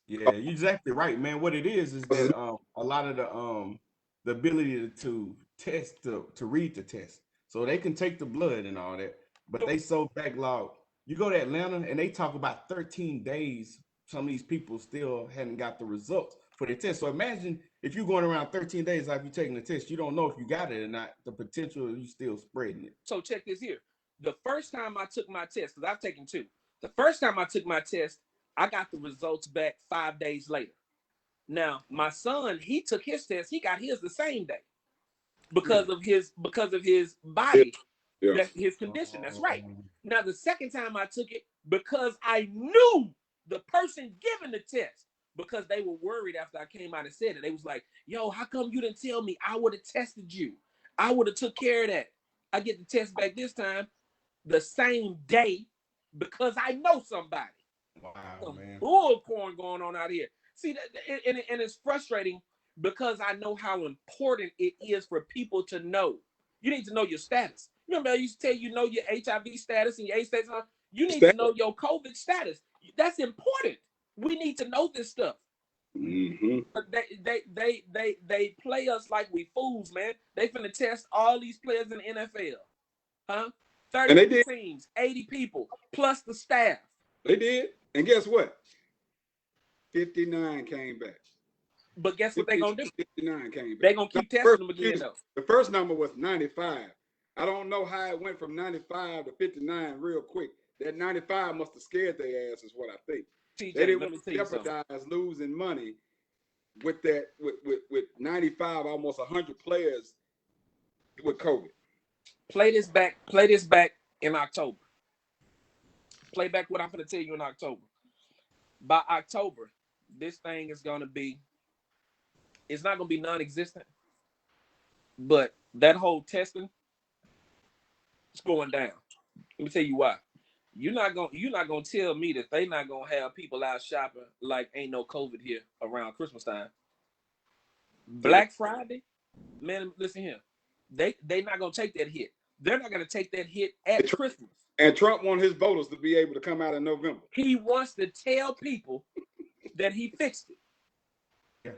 Yeah, you're exactly right, man. What it is that a lot of the ability to test to read the test, so they can take the blood and all that, but they so backlogged. You go to Atlanta and they talk about 13 days. Some of these people still hadn't got the results for the test. So imagine if you're going around 13 days after you taking the test, you don't know if you got it or not. The potential of you still spreading it. So check this here. The first time I took my test, because I've taken two. The first time I took my test, I got the results back 5 days later. Now, my son, he took his test. He got his the same day because of his body, his condition. That's right. Now, the second time I took it, because I knew the person giving the test, because they were worried after I came out and said it. They was like, yo, how come you didn't tell me? I would have tested you. I would have took care of that. I get the test back this time the same day because I know somebody. Wow, man. Bullcorn going on out here. See, and it's frustrating because I know how important it is for people to know. You need to know your status. Remember, I used to tell you know your HIV status and your AIDS status. You need to know your COVID status. That's important. We need to know this stuff. Mm-hmm. But they play us like we fools, man. They finna test all these players in the NFL, huh? 30 teams, 80 people plus the staff. They did, and guess what? 59 came back. But guess what they're gonna do? 59 came back. They're gonna keep testing them again, though. The first number was 95. I don't know how it went from 95 to 59 real quick. That 95 must have scared their ass, is what I think. TJ, they didn't want to jeopardize losing money with that with 95, almost 100 players with COVID. Play this back in October. Play back what I'm gonna tell you in October. By October, this thing is gonna be, it's not gonna be non-existent, but that whole testing is going down. Let me tell you why. You're not gonna tell me that they not gonna have people out shopping like ain't no COVID here around Christmas time. Black Friday, man, listen here. They not gonna take that hit. They're not gonna take that hit at Christmas. And Trump wants his voters to be able to come out in November. He wants to tell people that he fixed it. Yeah.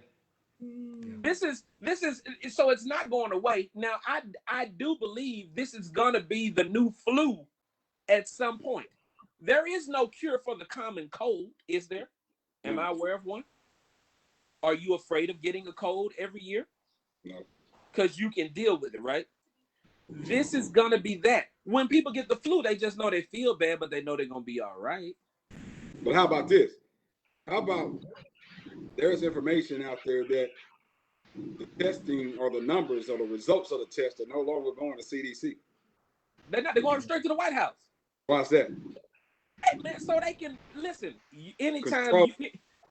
This is so it's not going away. Now I do believe this is gonna be the new flu at some point. There is no cure for the common cold, is there? Am I aware of one? Are you afraid of getting a cold every year? No. Because you can deal with it, right? This is gonna be that. When people get the flu, they just know they feel bad, but they know they're gonna be all right. But how about this? How about there's information out there that the testing or the numbers or the results of the test are no longer going to CDC. They're going straight to the White House. Why's that? Hey, man, so they can listen. Anytime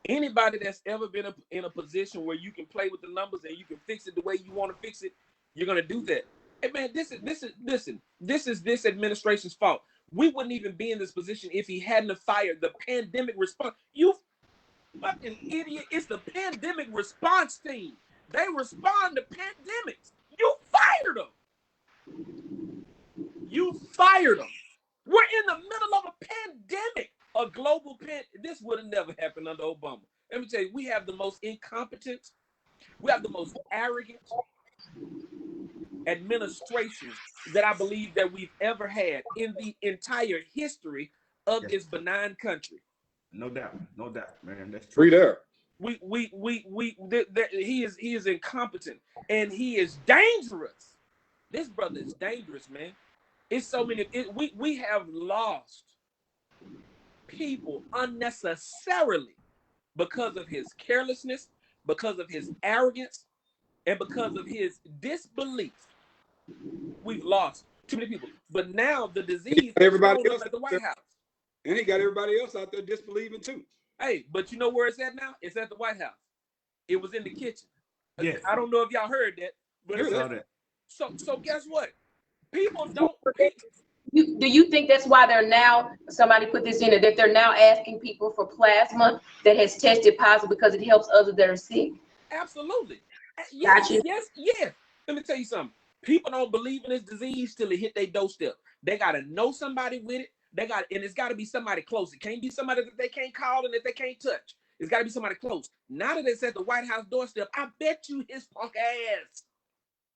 anybody that's ever been in a position where you can play with the numbers and you can fix it the way you want to fix it, you're gonna do that. Hey man, this is this administration's fault. We wouldn't even be in this position if he hadn't have fired the pandemic response. You fucking idiot! It's the pandemic response team. They respond to pandemics. You fired them. You fired them. We're in the middle of a pandemic, a global This would have never happened under Obama. Let me tell you, we have the most incompetent, we have the most arrogant administration that I believe that we've ever had in the entire history of this benign country. No doubt, man. That's true. There. He is incompetent and he is dangerous. This brother is dangerous, man. It's so many. We have lost people unnecessarily because of his carelessness, because of his arrogance, and because of his disbelief. We've lost too many people. But now the disease is showing up at the White House. And he got everybody else out there disbelieving too. Hey, but you know where it's at now? It's at the White House. It was in the kitchen. Yes. I don't know if y'all heard that. But Heard that. So guess what? People don't. Do you think that's why they're now, somebody put this in it, that they're now asking people for plasma that has tested positive because it helps others that are sick? Absolutely. Yes, Gotcha. yes. Let me tell you something. People don't believe in this disease till it hit their doorstep. They got to know somebody with it. And it's got to be somebody close. It can't be somebody that they can't call and that they can't touch. It's got to be somebody close. Now that it's at the White House doorstep, I bet you his punk ass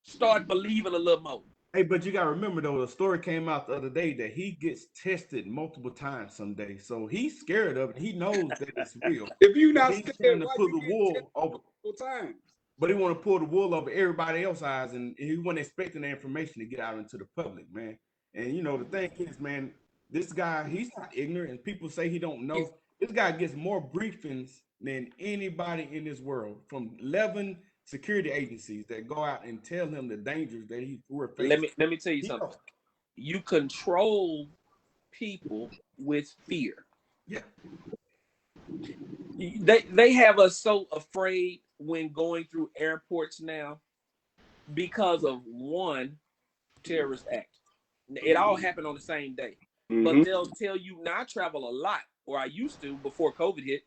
start believing a little more. Hey, but you got to remember, though, the story came out the other day that he gets tested multiple times someday. So he's scared of it. He knows that it's real. If you're not he's scared, trying to why pull you the wool over multiple times? But he want to pull the wool over everybody else's eyes, and he wasn't expecting the information to get out into the public, man. And, you know, the thing is, man, this guy, he's not ignorant, and people say he don't know. This guy gets more briefings than anybody in this world from 11 security agencies that go out and tell him the dangers that we're facing. Let me tell you something. You control people with fear. Yeah. They have us so afraid when going through airports now because of one terrorist act. It all happened on the same day. Mm-hmm. But they'll tell you, now I travel a lot, or I used to before COVID hit.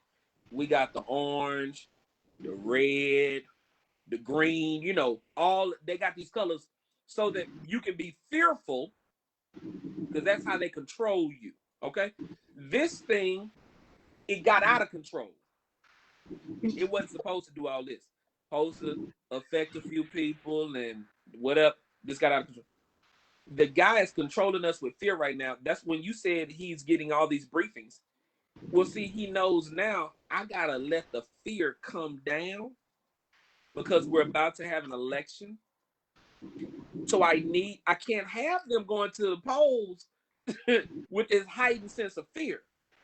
We got the orange, the red, the green, you know, they got these colors so that you can be fearful because that's how they control you. Okay. This thing, it got out of control. It wasn't supposed to do all this. Supposed to affect a few people and whatever. This got out of control. The guy is controlling us with fear right now. That's when you said he's getting all these briefings. Well, see, he knows now I got to let the fear come down because we're about to have an election. So I can't have them going to the polls with this heightened sense of fear.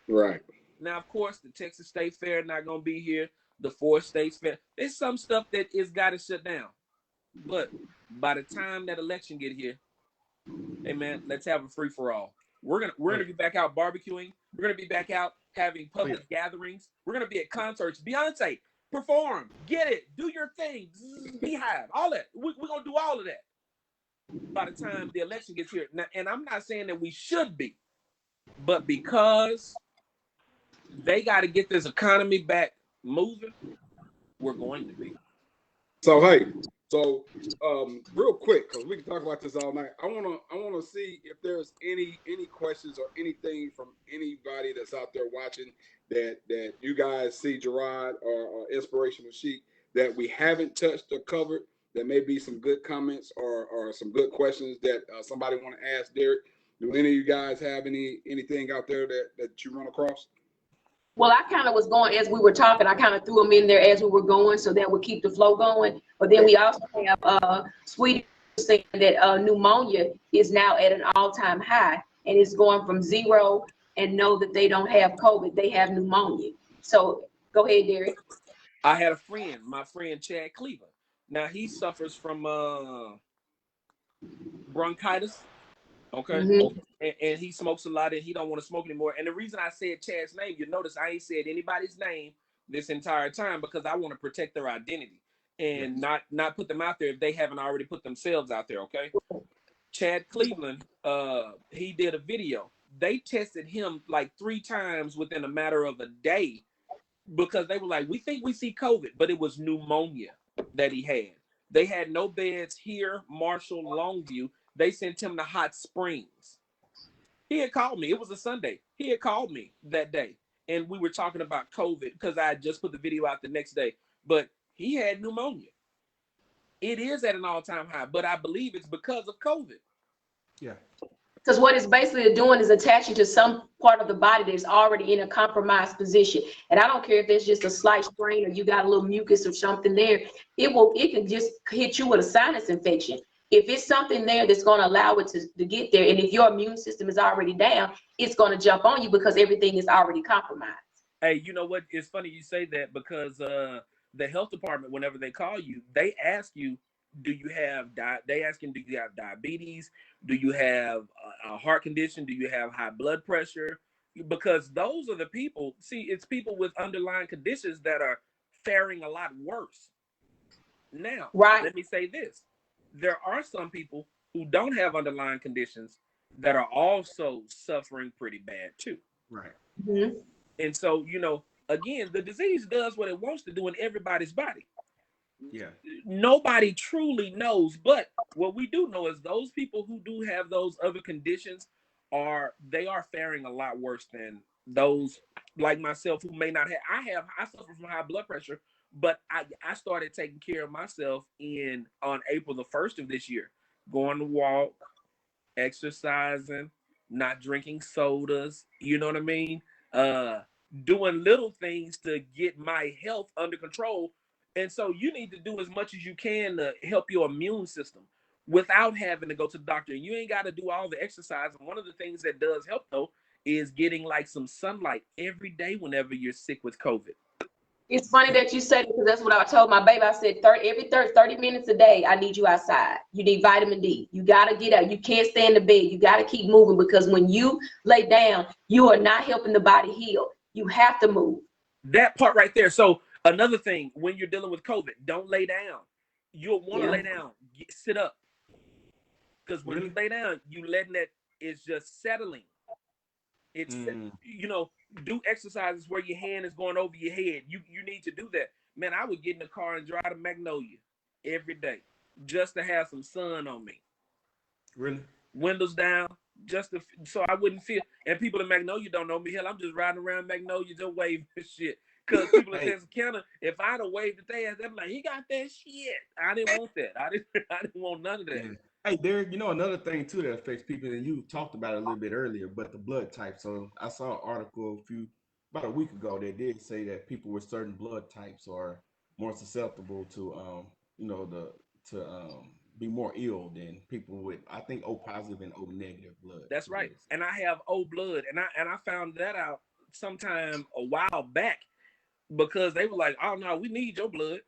Right. Now, of course, the Texas State Fair not going to be here. The 4 states fair. There's some stuff that is got to shut down. But by the time that election get here, hey man, let's have a free for all. We're gonna be back out barbecuing. We're gonna be back out having public gatherings. We're gonna be at concerts. Beyonce, perform, get it, do your thing, Beehive, all that. We're gonna do all of that by the time the election gets here. Now, and I'm not saying that we should be, but because they got to get this economy back moving, we're going to be. So hey, real quick, because we can talk about this all night. I wanna see if there's any questions or anything from anybody that's out there watching that you guys see, Gerard or Inspirational Sheik, that we haven't touched or covered. There may be some good comments or some good questions that somebody want to ask Derrick. Do any of you guys have anything out there that you run across? Well, I kind of was going, as we were talking, I kind of threw them in there as we were going, so that would keep the flow going. But then we also have Sweetie saying that pneumonia is now at an all-time high, and it's going from 0 and know that they don't have COVID, they have pneumonia. So go ahead, Derrick. I had a friend, my friend Chad Cleveland. Now he suffers from bronchitis. Okay. Mm-hmm. And he smokes a lot and he don't want to smoke anymore. And the reason I said Chad's name, you notice I ain't said anybody's name this entire time because I want to protect their identity and not put them out there if they haven't already put themselves out there. Okay. Chad Cleveland, he did a video. They tested him like 3 times within a matter of a day because they were like, we think we see COVID, but it was pneumonia that he had. They had no beds here, Marshall, Longview. They sent him to Hot Springs. He had called me. It was a Sunday. He had called me that day. And we were talking about COVID because I had just put the video out the next day. But he had pneumonia. It is at an all-time high, but I believe it's because of COVID. Yeah. Because what it's basically doing is attaching to some part of the body that's already in a compromised position. And I don't care if it's just a slight strain or you got a little mucus or something there. It can just hit you with a sinus infection. If it's something there that's going to allow it to get there, and if your immune system is already down, it's going to jump on you because everything is already compromised. Hey, you know what? It's funny you say that because the health department, whenever they call you, they ask you, do you have do you have diabetes? Do you have a heart condition? Do you have high blood pressure? Because those are the people. See, it's people with underlying conditions that are faring a lot worse. Now, Right. let me say this: there are some people who don't have underlying conditions that are also suffering pretty bad too. Right. Mm-hmm. And so, again, the disease does what it wants to do in everybody's body. Yeah. Nobody truly knows, but what we do know is those people who do have those other conditions are faring a lot worse than those like myself who may not have. I suffer from high blood pressure, but I started taking care of myself on April the 1st of this year, going to walk, exercising, not drinking sodas, you know what I mean? Doing little things to get my health under control. And so you need to do as much as you can to help your immune system without having to go to the doctor. And you ain't got to do all the exercise. And one of the things that does help though is getting like some sunlight every day whenever you're sick with COVID. It's funny that you said it because that's what I told my baby. I said every 30 minutes a day, I need you outside. You need vitamin D. You got to get out. You can't stay in the bed. You got to keep moving because when you lay down, you are not helping the body heal. You have to move. That part right there. So another thing, when you're dealing with COVID, don't lay down. You'll want to lay down. Sit up. Because when you lay down, you letting that it's just settling. It's do exercises where your hand is going over your head. You need to do that. Man, I would get in the car and drive to Magnolia every day just to have some sun on me. Really? Windows down, so I wouldn't feel. And people in Magnolia don't know me. Hell, I'm just riding around Magnolia just waving shit. Because people in Texas County, if I'd have waved at their ass, they'd be like, he got that shit. I didn't want that. I didn't want none of that. Yeah. Hey, Derrick, another thing too that affects people, and you talked about it a little bit earlier, but the blood type. So I saw an article about a week ago that did say that people with certain blood types are more susceptible to be more ill than people with, I think, O positive and O negative blood. That's right. And I have O blood, and I found that out sometime a while back because they were like, "Oh no, we need your blood.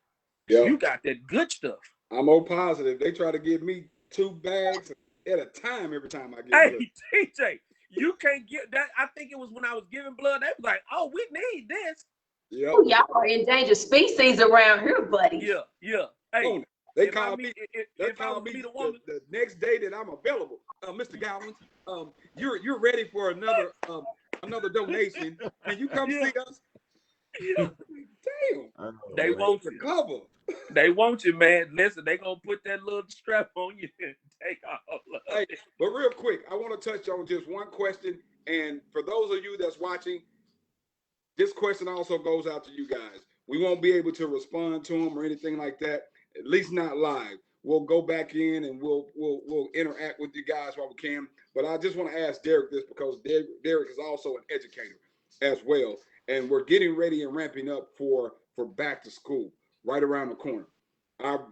Yep. You got that good stuff." I'm O positive. They try to give me 2 bags at a time every time I get blood. Hey, TJ, you can't get that. I think it was when I was giving blood. They was like, "Oh, we need this." Yep. Oh, y'all are endangered species around here, buddy. Yeah. Hey, they called me. They called me the next day that I'm available. Mr. Gowans, you're ready for another donation. Can you come see us? Yeah. Damn. They want you. Cover. They want you, man. Listen, they gonna put that little strap on you and take all of it. Hey, but real quick, I want to touch on just one question. And for those of you that's watching, this question also goes out to you guys. We won't be able to respond to them or anything like that, at least not live. We'll go back in and we'll interact with you guys while we can. But I just want to ask Derrick this because Derrick is also an educator as well. And we're getting ready and ramping up for back to school right around the corner. Our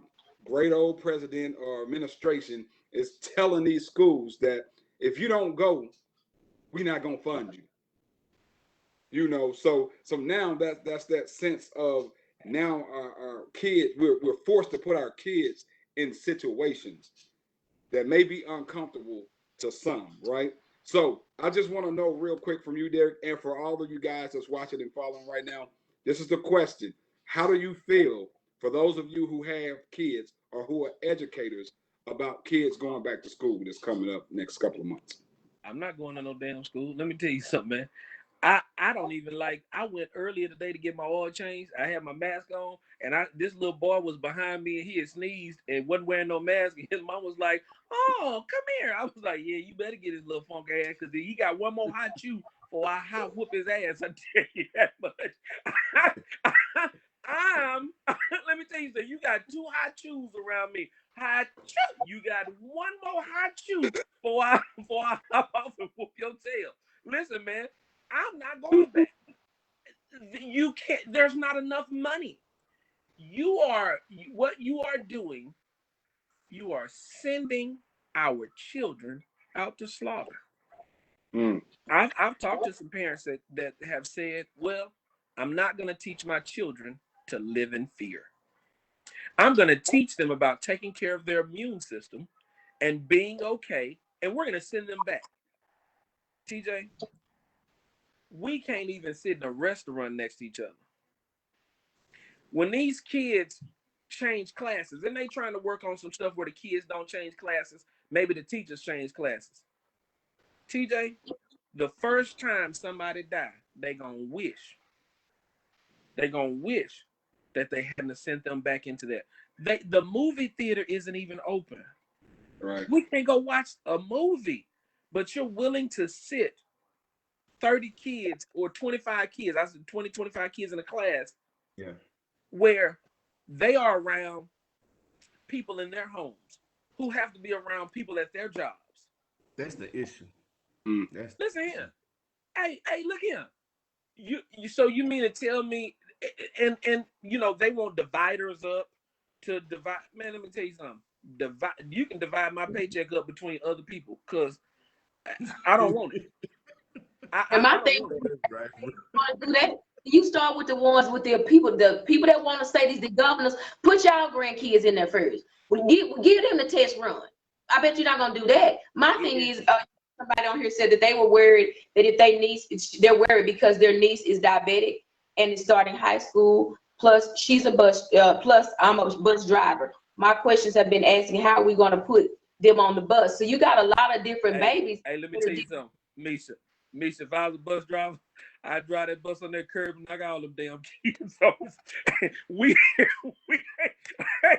great old president or administration is telling these schools that if you don't go, we're not going to fund you. So now that's that sense of now our kids, we're forced to put our kids in situations that may be uncomfortable to some, right? So I just want to know real quick from you, Derrick, and for all of you guys that's watching and following right now, this is the question. How do you feel for those of you who have kids or who are educators about kids going back to school that's coming up next couple of months? I'm not going to no damn school. Let me tell you something, man. I don't even I went earlier today to get my oil changed. I had my mask on, and this little boy was behind me, and he had sneezed and wasn't wearing no mask. And his mom was like, "Oh, come here." I was like, "Yeah, you better get his little funk ass, because he got one more hot chew for I hot whoop his ass." I tell you that much. Let me tell you something. You got 2 hot chews around me. Hot chew. You got one more hot chew before I hop off and whoop your tail. Listen, man, I'm not going back. You can't. There's not enough money. What you are doing. You are sending our children out to slaughter. I've talked to some parents that have said, well, I'm not going to teach my children to live in fear. I'm going to teach them about taking care of their immune system and being okay, and we're going to send them back. TJ, we can't even sit in a restaurant next to each other. When these kids change classes, and they trying to work on some stuff where the kids don't change classes, maybe the teachers change classes. TJ, the first time somebody die, they gonna wish that they hadn't sent them back into that. The movie theater isn't even open. Right. We can't go watch a movie, but you're willing to sit 30 kids or 25 kids, I said 20, 25 kids in a class, yeah, where they are around people in their homes who have to be around people at their jobs. That's the issue. Listen here. Hey, look here. So you mean to tell me, and they want dividers up to divide? Man, let me tell you something. You can divide my paycheck up between other people because I don't want it. And my thing, want to do that. You start with the ones with the people that want to say these, the governors. Put y'all grandkids in there first. We give them the test run. I bet you're not gonna do that. My thing is, somebody on here said that they were worried that if they niece, they're worried because their niece is diabetic and is starting high school. Plus, she's a bus. Plus, I'm a bus driver. My questions have been asking, how are we going to put them on the bus? So you got a lot of different babies. Hey, let me tell you something, Misha, if I was a bus driver, I'd drive that bus on that curb and knock out all them damn kids. So we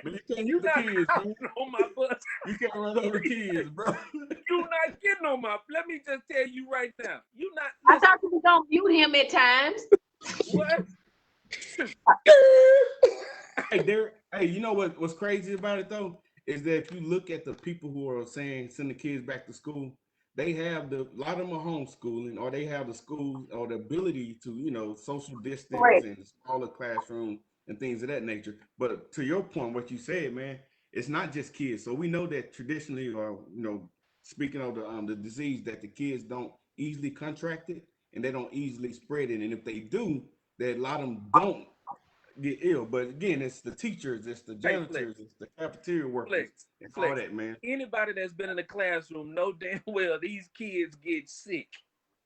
but you not kids, on my bus. You can't run over kids, bro. You're not getting on my. Let me just tell you right now. You not. I thought you was gonna mute him at times. What? Hey, you know what's crazy about it though is that if you look at the people who are saying send the kids back to school, they have a lot of them are homeschooling, or they have the schools or the ability to social distance and smaller classroom and things of that nature. But to your point, what you said, man, it's not just kids. So we know that traditionally, or speaking of the disease, that the kids don't easily contract it and they don't easily spread it, and if they do, that a lot of them don't get ill. But again, it's the teachers, it's the janitors, it's the cafeteria workers, it's all that, man. Anybody that's been in the classroom know damn well these kids get sick.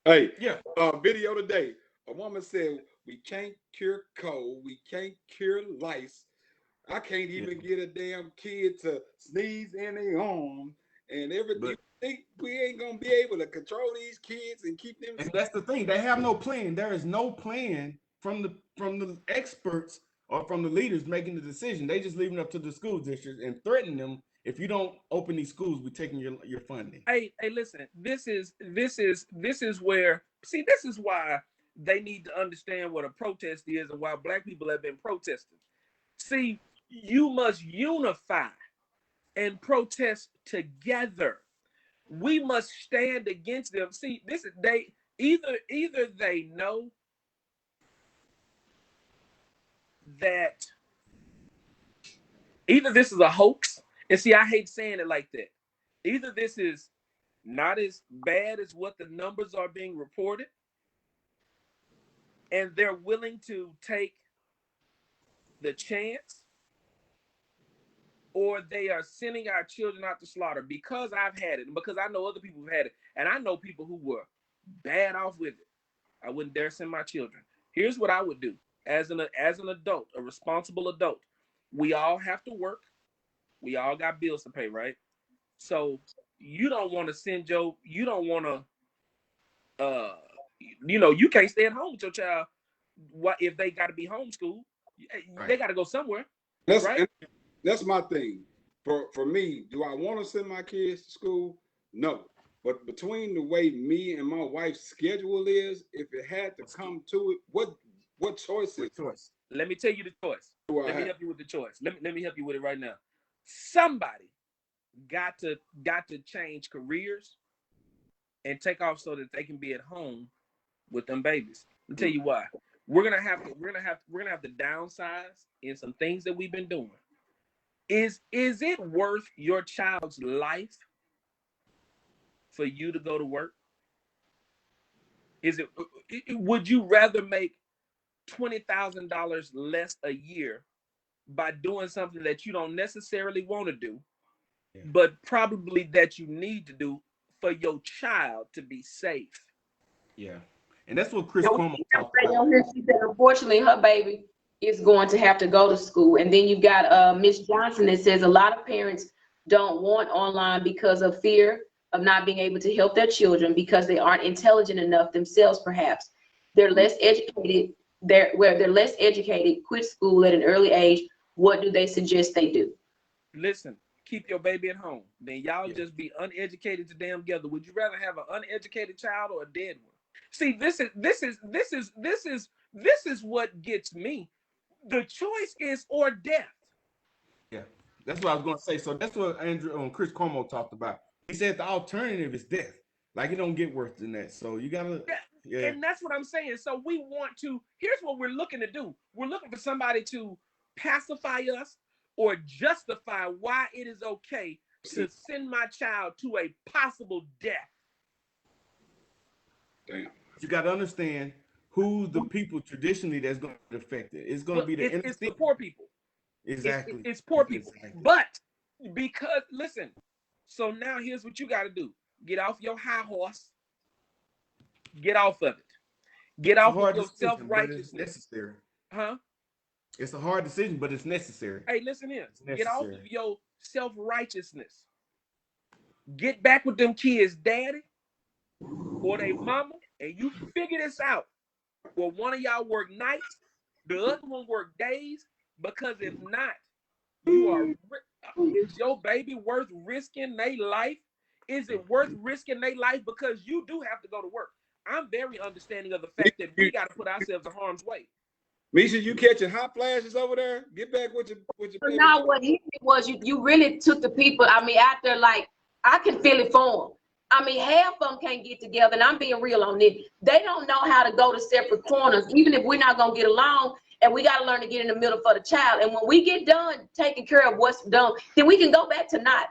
Hey, yeah. Video today. A woman said, we can't cure cold, we can't cure lice. I can't even get a damn kid to sneeze in their arm and everything. We ain't gonna be able to control these kids and keep them. And that's the thing. They have no plan. There is no plan from the experts or from the leaders making the decision. They just leaving it up to the school districts and threatening them. If you don't open these schools, we're taking your funding. Hey, listen. This is where. See, this is why they need to understand what a protest is and why Black people have been protesting. See, you must unify and protest together. We must stand against them. See, this is either they know that either this is a hoax, and see, I hate saying it like that. Either this is not as bad as what the numbers are being reported, and they're willing to take the chance, or they are sending our children out to slaughter. Because I've had it, and because I know other people have had it, and I know people who were bad off with it, I wouldn't dare send my children. Here's what I would do as an adult, a responsible adult. We all have to work. We all got bills to pay, right? So you don't want to send you don't want to, you can't stay at home with your child. What if they got to be homeschooled? Right. They got to go somewhere, right? That's my thing. For me, do I want to send my kids to school? No. But between the way me and my wife's schedule is, if it had to come to it, what choice is? Let me tell you the choice. Let me help you with the choice. Let me help you with it right now. Somebody got to change careers and take off so that they can be at home with them babies. I'll tell you why. We're gonna have to downsize in some things that we've been doing. Is it worth your child's life for you to go to work? Would you rather make $20,000 less a year by doing something that you don't necessarily want to do, but probably that you need to do for your child to be safe? Yeah. And that's what Chris Cuomo talked about. She said, unfortunately, her baby is going to have to go to school. And then you've got Miss Johnson that says a lot of parents don't want online because of fear of not being able to help their children because they aren't intelligent enough themselves, perhaps. They're less educated. They're less educated, quit school at an early age. What do they suggest they do? Listen, keep your baby at home. Then y'all just be uneducated to damn together. Would you rather have an uneducated child or a dead one? See, this is what gets me. The choice is or death. Yeah, that's what I was going to say. So that's what Chris Cuomo talked about. He said the alternative is death. Like it don't get worse than that. So you gotta. Yeah. And that's what I'm saying. So we want to. Here's what we're looking to do. We're looking for somebody to pacify us or justify why it is okay to send my child to a possible death. Damn. You got to understand who's the people traditionally that's going to be affected. It's going to be it's the poor people. Exactly. It's poor people. Exactly. But because listen, so now here's what you got to do: get off your high horse. Get off of it. Get off of your self-righteousness. Necessary. Huh? It's a hard decision, but it's necessary. Hey, listen here. Get off of your self-righteousness. Get back with them kids' daddy or their mama, and you figure this out. Well, one of y'all work nights, the other one work days, because if not, is your baby worth risking their life? Is it worth risking their life because you do have to go to work? I'm very understanding of the fact that we got to put ourselves in harm's way. Misha, you catching hot flashes over there? Get back with your baby. Now what he did was you really took the people, I mean, out there, like, I can feel it for them. I mean, half of them can't get together, and I'm being real on it. They don't know how to go to separate corners, even if we're not going to get along, and we got to learn to get in the middle for the child. And when we get done taking care of what's done, then we can go back to not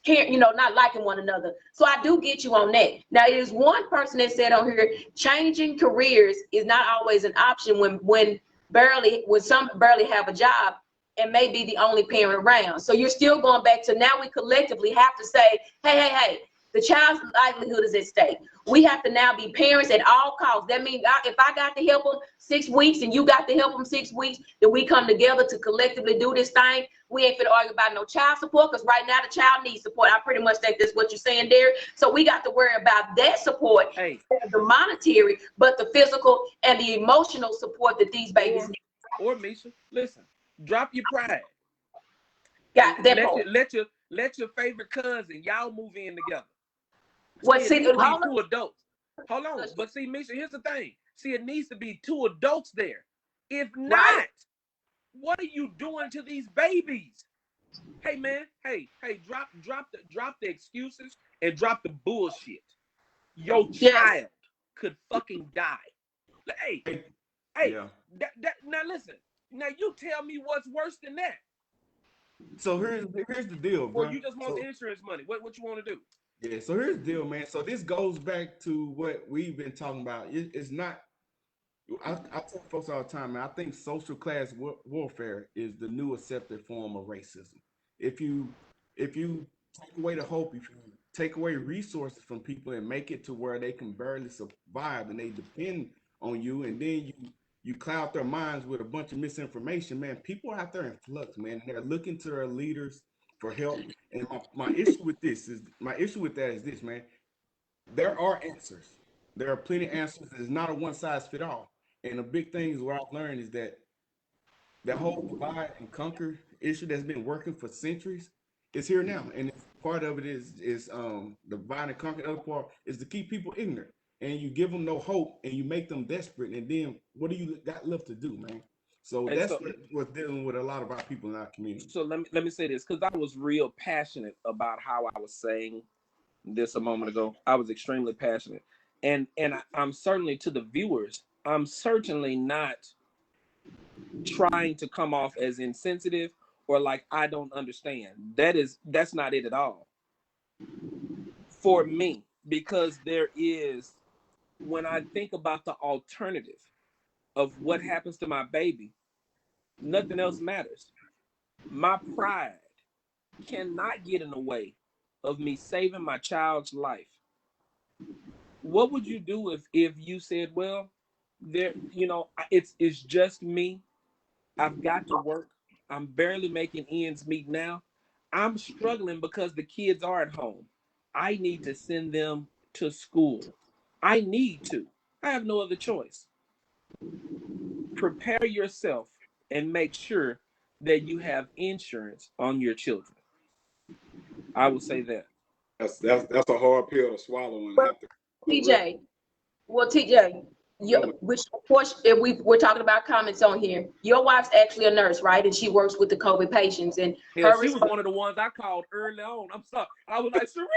liking one another. So I do get you on that. Now, it is one person that said on here, changing careers is not always an option when some barely have a job and may be the only parent around. So you're still going back to now we collectively have to say, hey, the child's livelihood is at stake. We have to now be parents at all costs. That means if I got to help them 6 weeks and you got to help them 6 weeks, then we come together to collectively do this thing. We ain't finna argue about no child support because right now the child needs support. I pretty much think that's what you're saying, Derrick. So we got to worry about that support, the monetary, but the physical and the emotional support that these babies need. Or Misha, listen, drop your pride. Let your favorite cousin, y'all move in together. Two adults. Hold on. But see, Misha, here's the thing. See, it needs to be 2 adults there. If not, what are you doing to these babies? Hey, man. Hey, drop the excuses and drop the bullshit. Your child could fucking die. Hey. Now listen. Now you tell me what's worse than that. So here's the deal, bro. Or you just want the insurance money. What you want to do? Yeah, so here's the deal, man. So this goes back to what we've been talking about. It's not, I tell folks all the time, man, I think social class warfare is the new accepted form of racism. If you take away the hope, if you take away resources from people and make it to where they can barely survive and they depend on you, and then you cloud their minds with a bunch of misinformation, man, people are out there in flux, man, and they're looking to their leaders for help. And my issue with that is this, man. There are answers. There are plenty of answers. It's not a one size fit all. And the big thing is what I've learned is that whole divide and conquer issue that's been working for centuries is here now. And part of it is divide and conquer. The other part is to keep people ignorant. And you give them no hope and you make them desperate. And then what do you got left to do, man? So that's what's dealing with a lot of our people in our community. So let me say this, because I was real passionate about how I was saying this a moment ago. I was extremely passionate, and I'm certainly, to the viewers, I'm certainly not trying to come off as insensitive or like I don't understand. That's not it at all for me, because there is, when I think about the alternative of what happens to my baby, nothing else matters. My pride cannot get in the way of me saving my child's life. What would you do if you said, well, there, it's just me. I've got to work. I'm barely making ends meet now. I'm struggling because the kids are at home. I need to send them to school. I need to. I have no other choice. Prepare yourself and make sure that you have insurance on your children. I would say that. That's a hard pill to swallow and Well, have to. TJ, which of course, if we're talking about comments on here, your wife's actually a nurse, right? And she works with the COVID patients, and Hell, she was one of the ones I called early on. I'm sorry. I was like, Serena,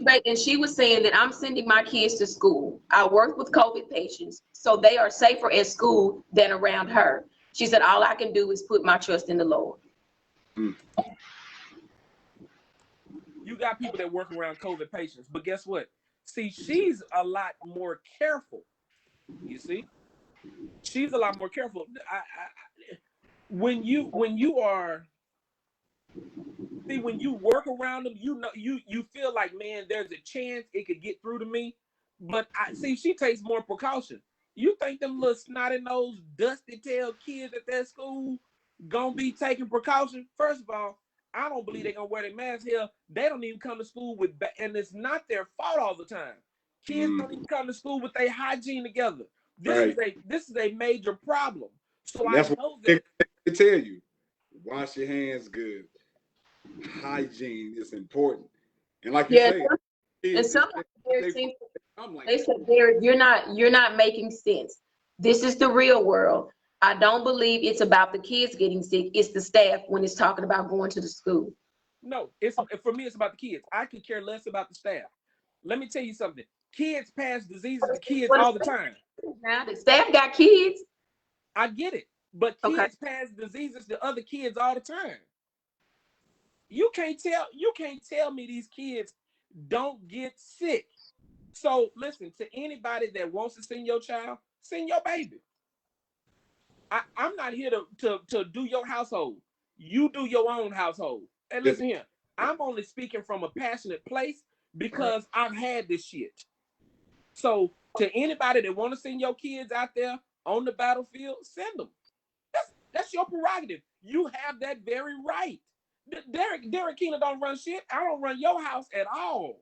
I and she was saying that I'm sending my kids to school. I work with COVID patients, so they are safer at school than around her. She said, all I can do is put my trust in the Lord. You got people that work around COVID patients, but guess what? See, she's a lot more careful. You see, she's a lot more careful. When you work around them, you feel like, man, there's a chance it could get through to me. But I see she takes more precaution. You think them little snotty nosed, dusty tail kids at that school gonna be taking precaution? First of all, I don't believe they're gonna wear their masks here. They don't even come to school with, and it's not their fault all the time. Kids don't even come to school with their hygiene together. This is a major problem. So and that's I know that they tell you, wash your hands good. Hygiene is important, and like you say, and some they said, Derrick, you're not making sense. This is the real world. I don't believe it's about the kids getting sick. It's the staff when it's talking about going to the school. No, for me, it's about the kids. I could care less about the staff. Let me tell you something. Kids pass diseases to kids all the time. Now the staff got kids. I get it, but kids pass diseases to other kids all the time. You can't tell me these kids don't get sick. So listen, to anybody that wants to send your child, send your baby. I'm not here to do your household. You do your own household. And listen here, I'm only speaking from a passionate place because I've had this shit. So to anybody that want to send your kids out there on the battlefield, send them. That's your prerogative. You have that very right. Derrick Keener don't run shit. I don't run your house at all.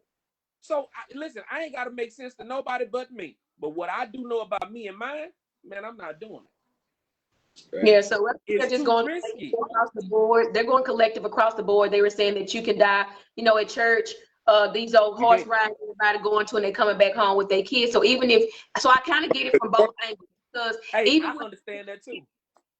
So listen, I ain't got to make sense to nobody but me. But what I do know about me and mine, man, I'm not doing it. Yeah, so they're just going risky across the board. They're going collective across the board. They were saying that you can die, at church. These old horse rides, everybody going to, and they coming back home with their kids. So I kind of get it from both angles, because I understand that too.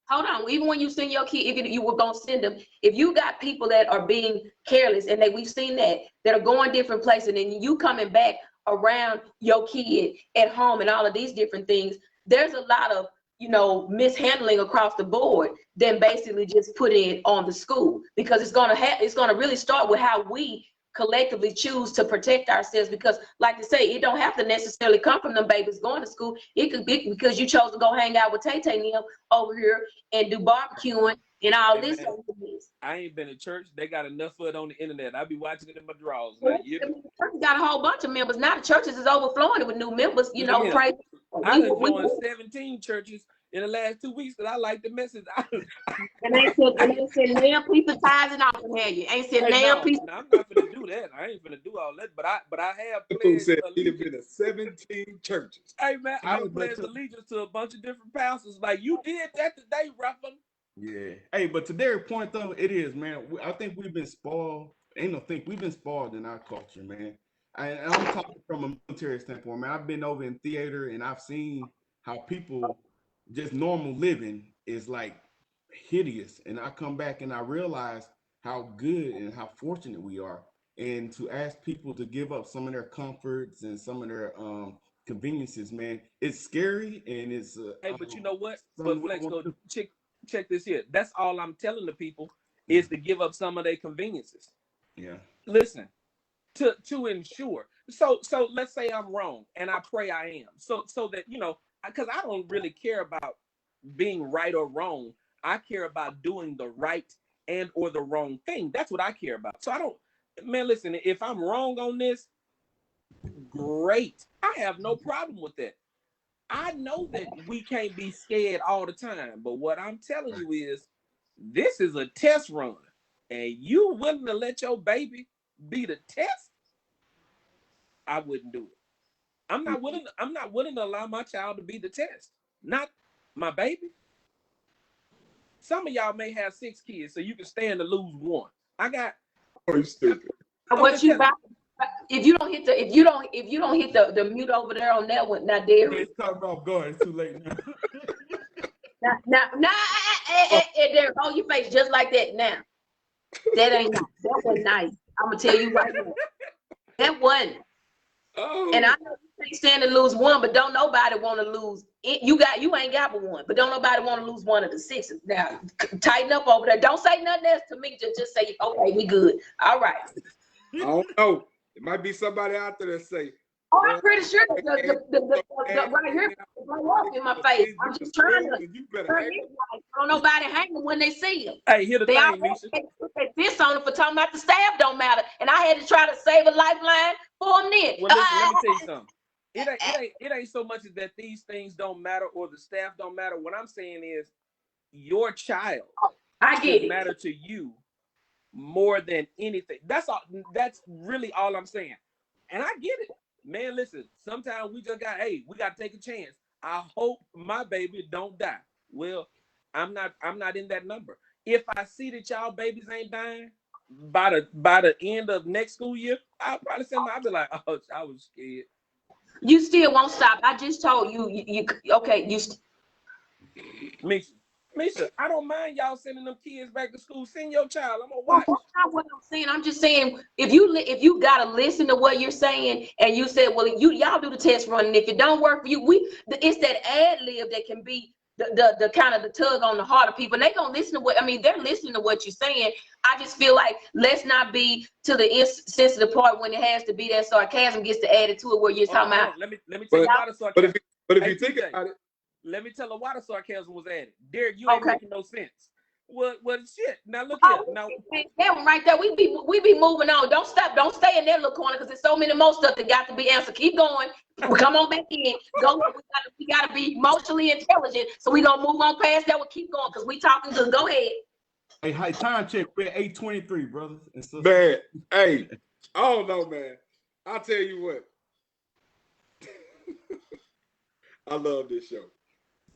Hold on, even when you send your kid, if you were gonna send them, if you got people that are being careless, and we've seen that are going different places, and then you coming back around your kid at home and all of these different things, there's a lot of mishandling across the board than basically just putting it on the school, because it's gonna really start with how we collectively choose to protect ourselves. Because like to say, it don't have to necessarily come from them babies going to school. It could be because you chose to go hang out with Tay Tay and them over here and do barbecuing and all this. Man, I ain't been to church. They got enough of it on the internet. I be watching it in my drawers. Well, the church got a whole bunch of members. Now the churches is overflowing with new members, praise. I done joined 17 churches in the last 2 weeks because I like the message. And ain't said nail piece of tithes and offering, have you? Ain't said nail piece. I'm not gonna do that. I ain't gonna do all that. But I have pledged allegiance to 17 churches. Hey man, I pledged allegiance to a bunch of different pastors. Like, you did that today, Ruffin. Yeah. Hey, but to their point though, it is, man. I think we've been spoiled. We've been spoiled in our culture, man. I'm talking from a military standpoint, man. I've been over in theater and I've seen how people just normal living is like hideous. And I come back and I realize how good and how fortunate we are. And to ask people to give up some of their comforts and some of their conveniences, man, it's scary and it's Hey, but you know what? But something we don't want Flexco, to do. check this here. That's all I'm telling the people is to give up some of their conveniences. Yeah. Listen, to ensure. So let's say I'm wrong, and I pray I am. So that because I don't really care about being right or wrong. I care about doing the right and or the wrong thing. That's what I care about. So I don't, man. Listen, if I'm wrong on this, great. I have no problem with that. I know that we can't be scared all the time, but what I'm telling you is this is a test run, and you willing to let your baby be the test? I wouldn't do it. I'm not willing to allow my child to be the test. Not my baby. Some of y'all may have 6 kids, so you can stand to lose one. I got. Oh, you stupid. What you about? If you don't hit the mute over there on that one, now Derrick. It's caught me off guard. It's too late now. Derrick, hold your face just like that now. That ain't nice. That wasn't nice. I'm gonna tell you right now. That wasn't. Oh. And I know you can't stand to lose one, but don't nobody want to lose. You ain't got but one, but don't nobody want to lose one of the 6. Now, tighten up over there. Don't say nothing else to me. Just say, okay, we good. All right. I don't know. It might be somebody out there that say, Oh, I'm pretty sure the right here blow up in my face. I'm just trying to turn his light. Don't nobody hang them when they see him. Hey, here's the They thing, always Nisha. put their fist on him for talking about the staff don't matter, and I had to try to save a lifeline for him then. Well, listen, let me tell you something. It ain't so much as that these things don't matter or the staff don't matter. What I'm saying is your child I get should matter to you more than anything. That's all. That's really all I'm saying. And I get it. Man, listen, sometimes we just got to take a chance. I hope my baby don't die. Well, I'm not in that number. If I see that y'all babies ain't dying by the end of next school year, I'll probably send I'll be like, oh, I was scared. You still won't stop. I just told you okay, Misha, I don't mind y'all sending them kids back to school. Send your child. I'm gonna watch. That's not what I'm saying. I'm just saying if you gotta listen to what you're saying, and you said, well, y'all do the test run, and if it don't work for you, it's that ad lib that can be the kind of the tug on the heart of people. And they gonna listen to they're listening to what you're saying. I just feel like let's not be to the sensitive part when it has to be that sarcasm gets to add it to it where you're talking about. Let me tell you why the sarcasm. But if you think about it. Let me tell her why the sarcasm was added. Derrick, you ain't making no sense. Well, shit. Now look here. Now that one right there, we be moving on. Don't stop. Don't stay in that little corner because there's so many more stuff that got to be answered. Keep going. Come on back in. Go. We gotta be emotionally intelligent. So we gonna move on past that. We'll keep going because we talking good. Go ahead. Hey, time check. We're at 8:23, brothers. Man, hey, I don't know, man. I'll tell you what. I love this show.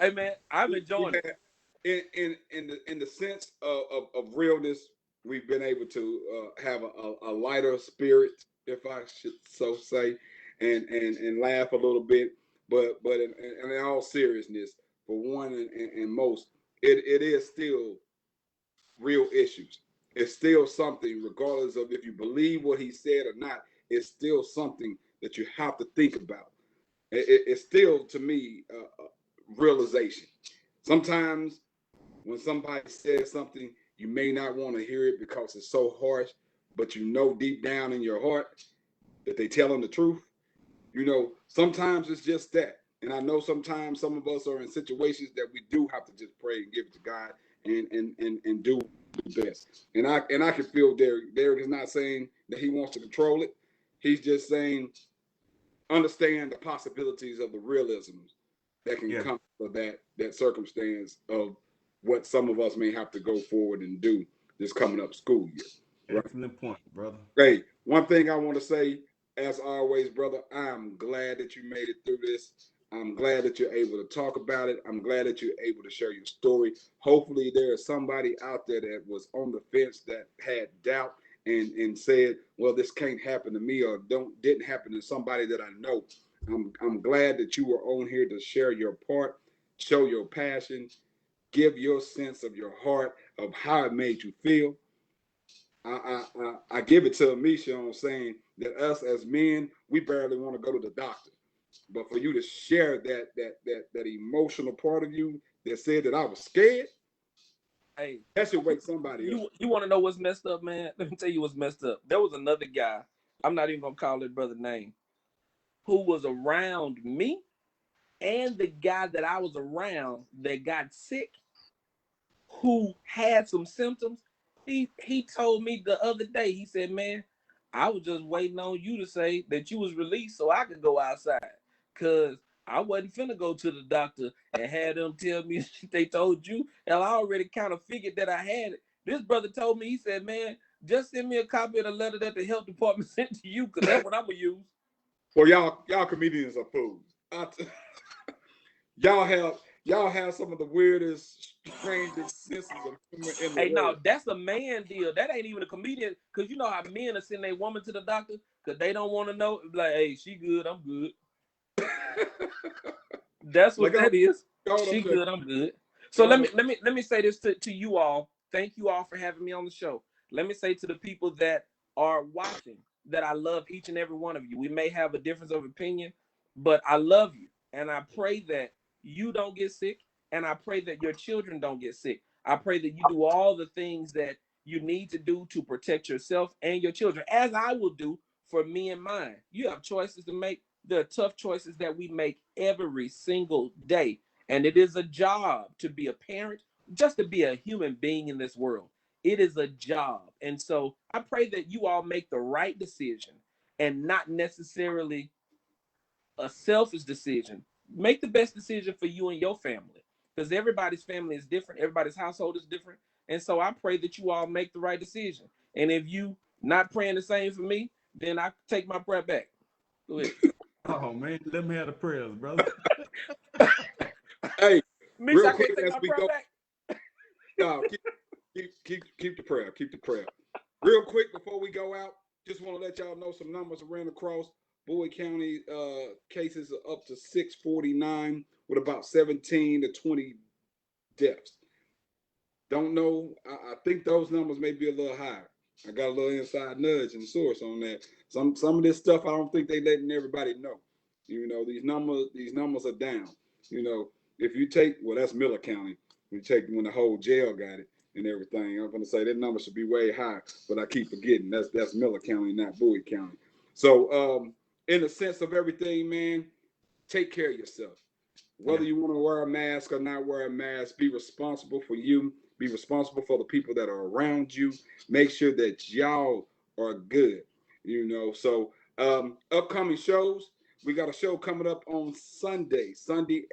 Hey man, I'm enjoying it. In the sense of realness, we've been able to have a lighter spirit, if I should so say, and laugh a little bit. But in all seriousness, for one and most, it is still real issues. It's still something, regardless of if you believe what he said or not. It's still something that you have to think about. It's still, to me, realization. Sometimes when somebody says something, you may not want to hear it because it's so harsh, but you know deep down in your heart that they telling the truth. Sometimes it's just that. And I know sometimes some of us are in situations that we do have to just pray and give it to God and do the best. And I can feel Derrick. Derrick is not saying that he wants to control it. He's just saying understand the possibilities of the realisms that can come for that circumstance of what some of us may have to go forward and do this coming up school year. Excellent point, brother. Hey, one thing I want to say, as always, brother, I'm glad that you made it through this. I'm glad that you're able to talk about it. I'm glad that you're able to share your story. Hopefully there is somebody out there that was on the fence that had doubt and said, well, this can't happen to me or didn't happen to somebody that I know. I'm glad that you were on here to share your part, show your passion, give your sense of your heart of how it made you feel. I give it to Amisha on saying that us as men, we barely want to go to the doctor. But for you to share that emotional part of you that said that I was scared, Hey, that should wake somebody up. you want to know what's messed up, man? Let me tell you what's messed up. There was another guy, I'm not even gonna call his brother name, who was around me and the guy that I was around that got sick, who had some symptoms. He told me the other day, he said, man, I was just waiting on you to say that you was released so I could go outside. Cause I wasn't finna go to the doctor and have them tell me they told you. Hell, I already kind of figured that I had it. This brother told me, he said, man, just send me a copy of the letter that the health department sent to you, because that's what I'm gonna use. Well, y'all comedians are fools. Y'all have some of the weirdest, strangest senses of humor in the Hey, no, world. that's a man deal. That ain't even a comedian. Cause you know how men are sending their woman to the doctor because they don't want to know. Like, hey, she good, I'm good. That's what Like that is. She I'm good, I'm good. So y'all, let me say this to you all. Thank you all for having me on the show. Let me say to the people that are watching that I love each and every one of you. We may have a difference of opinion, but I love you. And I pray that you don't get sick. And I pray that your children don't get sick. I pray that you do all the things that you need to do to protect yourself and your children, as I will do for me and mine. You have choices to make. There are tough choices that we make every single day. And it is a job to be a parent, just to be a human being in this world. It is a job. And so I pray that you all make the right decision and not necessarily a selfish decision. Make the best decision for you and your family, because everybody's family is different. Everybody's household is different. And so I pray that you all make the right decision. And if you not praying the same for me, then I take my prayer back. Go ahead. Oh man, let me have the prayers, brother. hey, Misha, real I quick can't take as my we prayer go. back. No, keep the prayer. Keep the prayer. Real quick before we go out, just want to let y'all know some numbers ran across. Bowie County cases are up to 649 with about 17 to 20 deaths. Don't know. I think those numbers may be a little higher. I got a little inside nudge and source on that. Some of this stuff I don't think they letting everybody know. You know, these numbers are down. You know, if you take that's Miller County. You take when the whole jail got it and everything. I'm gonna say that number should be way higher, but I keep forgetting that's Miller County, not Bowie County. So in the sense of everything, man, take care of yourself. Whether you want to wear a mask or not wear a mask, be responsible for you. Be responsible for the people that are around you. Make sure that y'all are good. You know, so upcoming shows. We got a show coming up on Sunday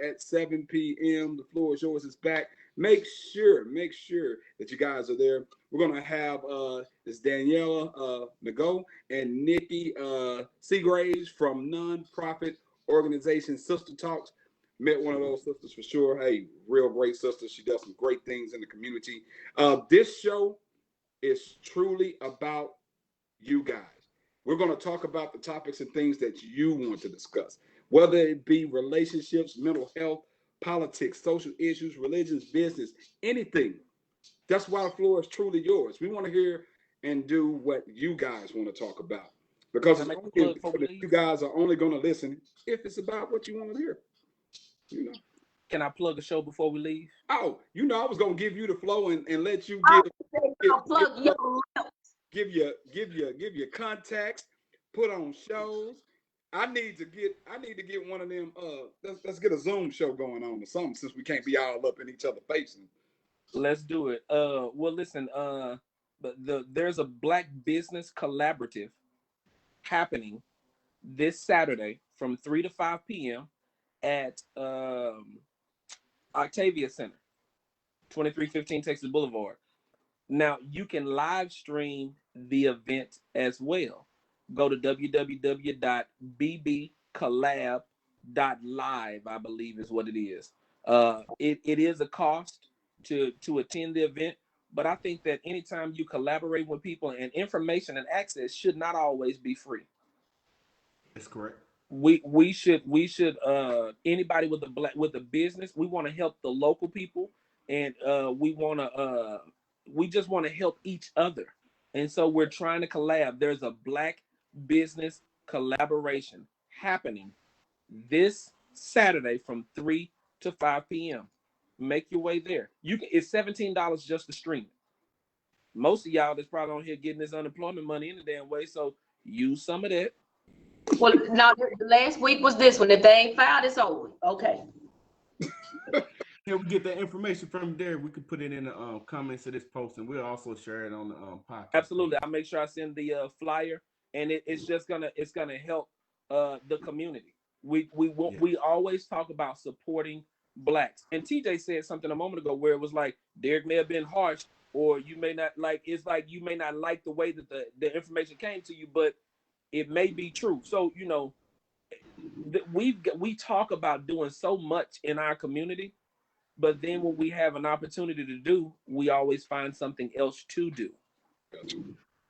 at 7 p.m. The Floor is Yours is back. Make sure that you guys are there. We're gonna have this Daniela Nago and Nikki Seagraves from nonprofit organization Sister Talks. Met one of those sisters for sure. Hey, real great sister. She does some great things in the community. This show is truly about you guys. We're going to talk about the topics and things that you want to discuss, whether it be relationships, mental health, politics, social issues, religions, business, anything. That's why the floor is truly yours. We want to hear and do what you guys want to talk about, because it's only important that you guys are only going to listen if it's about what you want to hear. You know. Can I plug a show before we leave? Oh, you know, I was gonna give you the flow and let you give your contacts, put on shows. I need to get one of them. Let's get a Zoom show going on or something, since we can't be all up in each other's faces. Let's do it. Well, listen. There's a Black Business Collaborative happening this Saturday from 3 to 5 p.m. at Octavia Center, 2315 Texas Boulevard. Now, you can live stream the event as well. Go to www.bbcollab.live, I believe is what it is. It is a cost to attend the event, but I think that anytime you collaborate with people, and information and access should not always be free. That's correct. We should anybody with a business, we want to help the local people, and we just want to help each other. And so we're trying to collab. There's a Black business collaboration happening this Saturday from 3 to 5 p.m. Make your way there. It's $17 just to stream it. Most of y'all that's probably on here getting this unemployment money in the damn way, so use some of that. Well, now last week was this one. If they ain't filed, it's over. Okay. Yeah, we get that information from there. We could put it in the comments of this post, and we'll also share it on the podcast. Absolutely, I'll make sure I send the flyer, and it's gonna help the community. We always talk about supporting Blacks, and TJ said something a moment ago where it was like Derrick may have been harsh, or you may not like. It's like you may not like the way that the information came to you, but it may be true. So we talk about doing so much in our community. But then when we have an opportunity to do, we always find something else to do.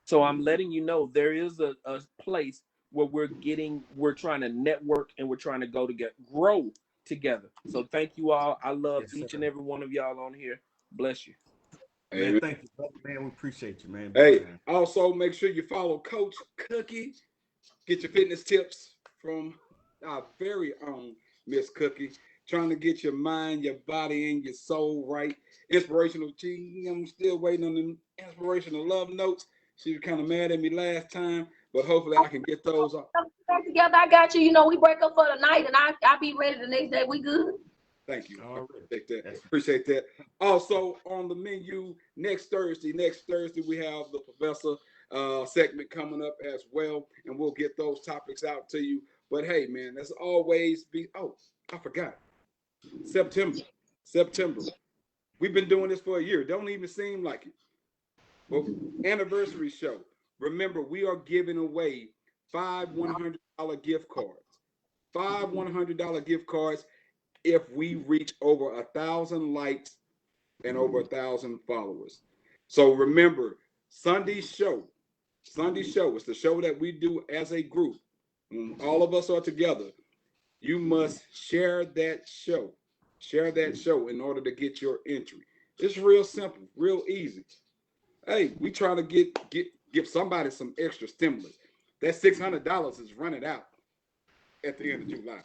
So I'm letting you know there is a place where we're trying to network and we're trying to grow together. So thank you all. I love each and every one of y'all on here. Bless you. Hey, man, thank you, brother, man. We appreciate you, man. Hey, also make sure you follow Coach Cookie. Get your fitness tips from our very own Miss Cookie. Trying to get your mind, your body, and your soul right. Inspirational. I'm still waiting on the inspirational love notes. She was kind of mad at me last time, but hopefully I can get those up. Back together, I got you. We break up for the night, and I'll be ready the next day. We good. Thank you. Appreciate that. Also on the menu next Thursday we have the professor segment coming up as well, and we'll get those topics out to you. But hey, man, that's always be. Oh, I forgot. September. We've been doing this for a year. Don't even seem like it. But anniversary show. Remember, we are giving away 5 $100 gift cards. 5 $100 gift cards if we reach over 1,000 likes and over 1,000 followers. So remember, Sunday's show. It's the show that we do as a group. When all of us are together. You must share that show. Share that show in order to get your entry. It's real simple, real easy. Hey, we trying to give somebody some extra stimulus. That $600 is running out at the end of July.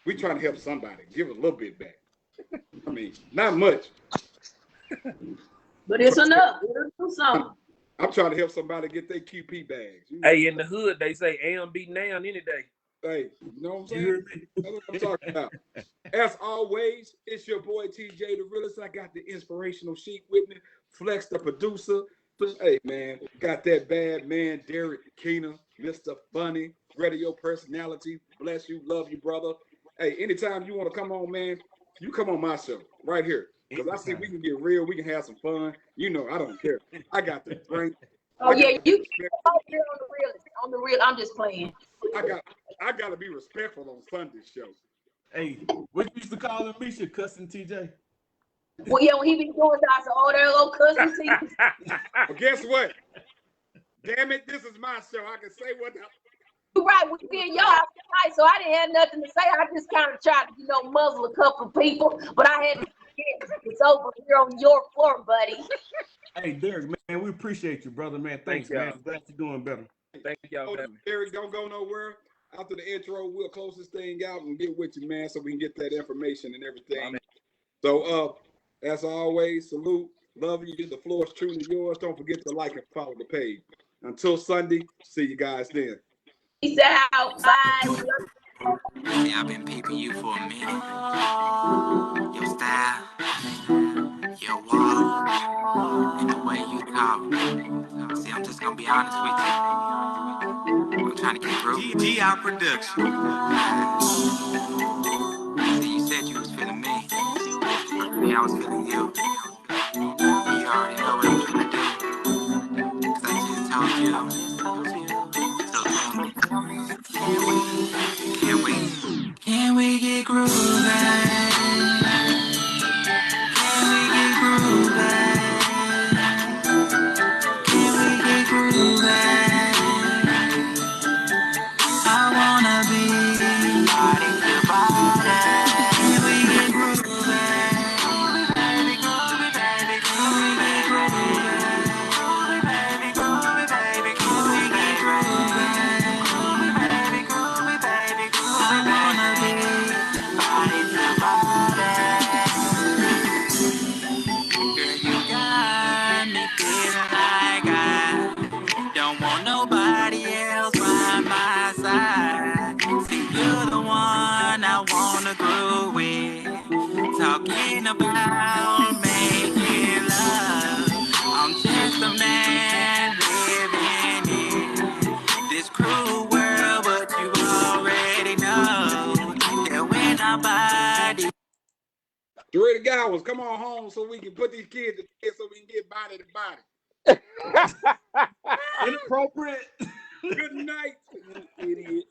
We trying to help somebody, give a little bit back. I mean, not much. But it's enough. It'll do something. I'm trying to help somebody get their QP bags. Hey, in the hood, they say AM be now any day. Hey, you know what I'm saying? That's what I'm talking about. As always, it's your boy TJ the Realest. I got the inspirational sheet with me. Flex the producer. Hey man, got that bad man Derrick Keener, Mr. Funny, radio personality. Bless you, love you, brother. Hey, anytime you want to come on, man, you come on my show right here. Because I see we can get real, we can have some fun. I don't care. I got the drink. Oh yeah, you can on the real. I'm just playing. I gotta be respectful on Sunday's show. Hey, what you used to call him, Misha, cussing TJ? Well, yeah, when he be doing that, I said, oh, there little cousin TJ. Well, guess what? Damn it, this is my show. I can say what the... You're right, we be in your house tonight, so I didn't have nothing to say. I just kind of tried to, muzzle a couple of people, but I had to forget. It's over here on your floor, buddy. Hey, Derrick, man, we appreciate you, brother, man. Thanks, man. Glad you're doing better. Thank y'all. Derrick, don't go nowhere. After the intro, we'll close this thing out and get with you, man, so we can get that information and everything. So, as always, salute, love you. The floor is truly yours. Don't forget to like and follow the page. Until Sunday, see you guys then. Peace out. Bye. See, I've been peeping you for a minute. Your style, your walk, and the way you talk. See, I'm just gonna be honest with you. I'm trying to get through. GI Production. See, you said you was feeling me. Me, I was feeling you. You already know what I'm trying to do. Cause I just told you. So tell me, can we get groovy? Can we get groovy? Can we get groovy? I wanna be body to body. Can we get groovy? Groovy, baby, groovy, baby, groovy, baby, groovy, baby, groovy. wanna groove with. Talking about making love. I'm just a man living in this cruel world, but you already know that when our body. Ready Gowers, come on home so we can put these kids to bed so we can get body to body. Inappropriate. Good night, Idiot.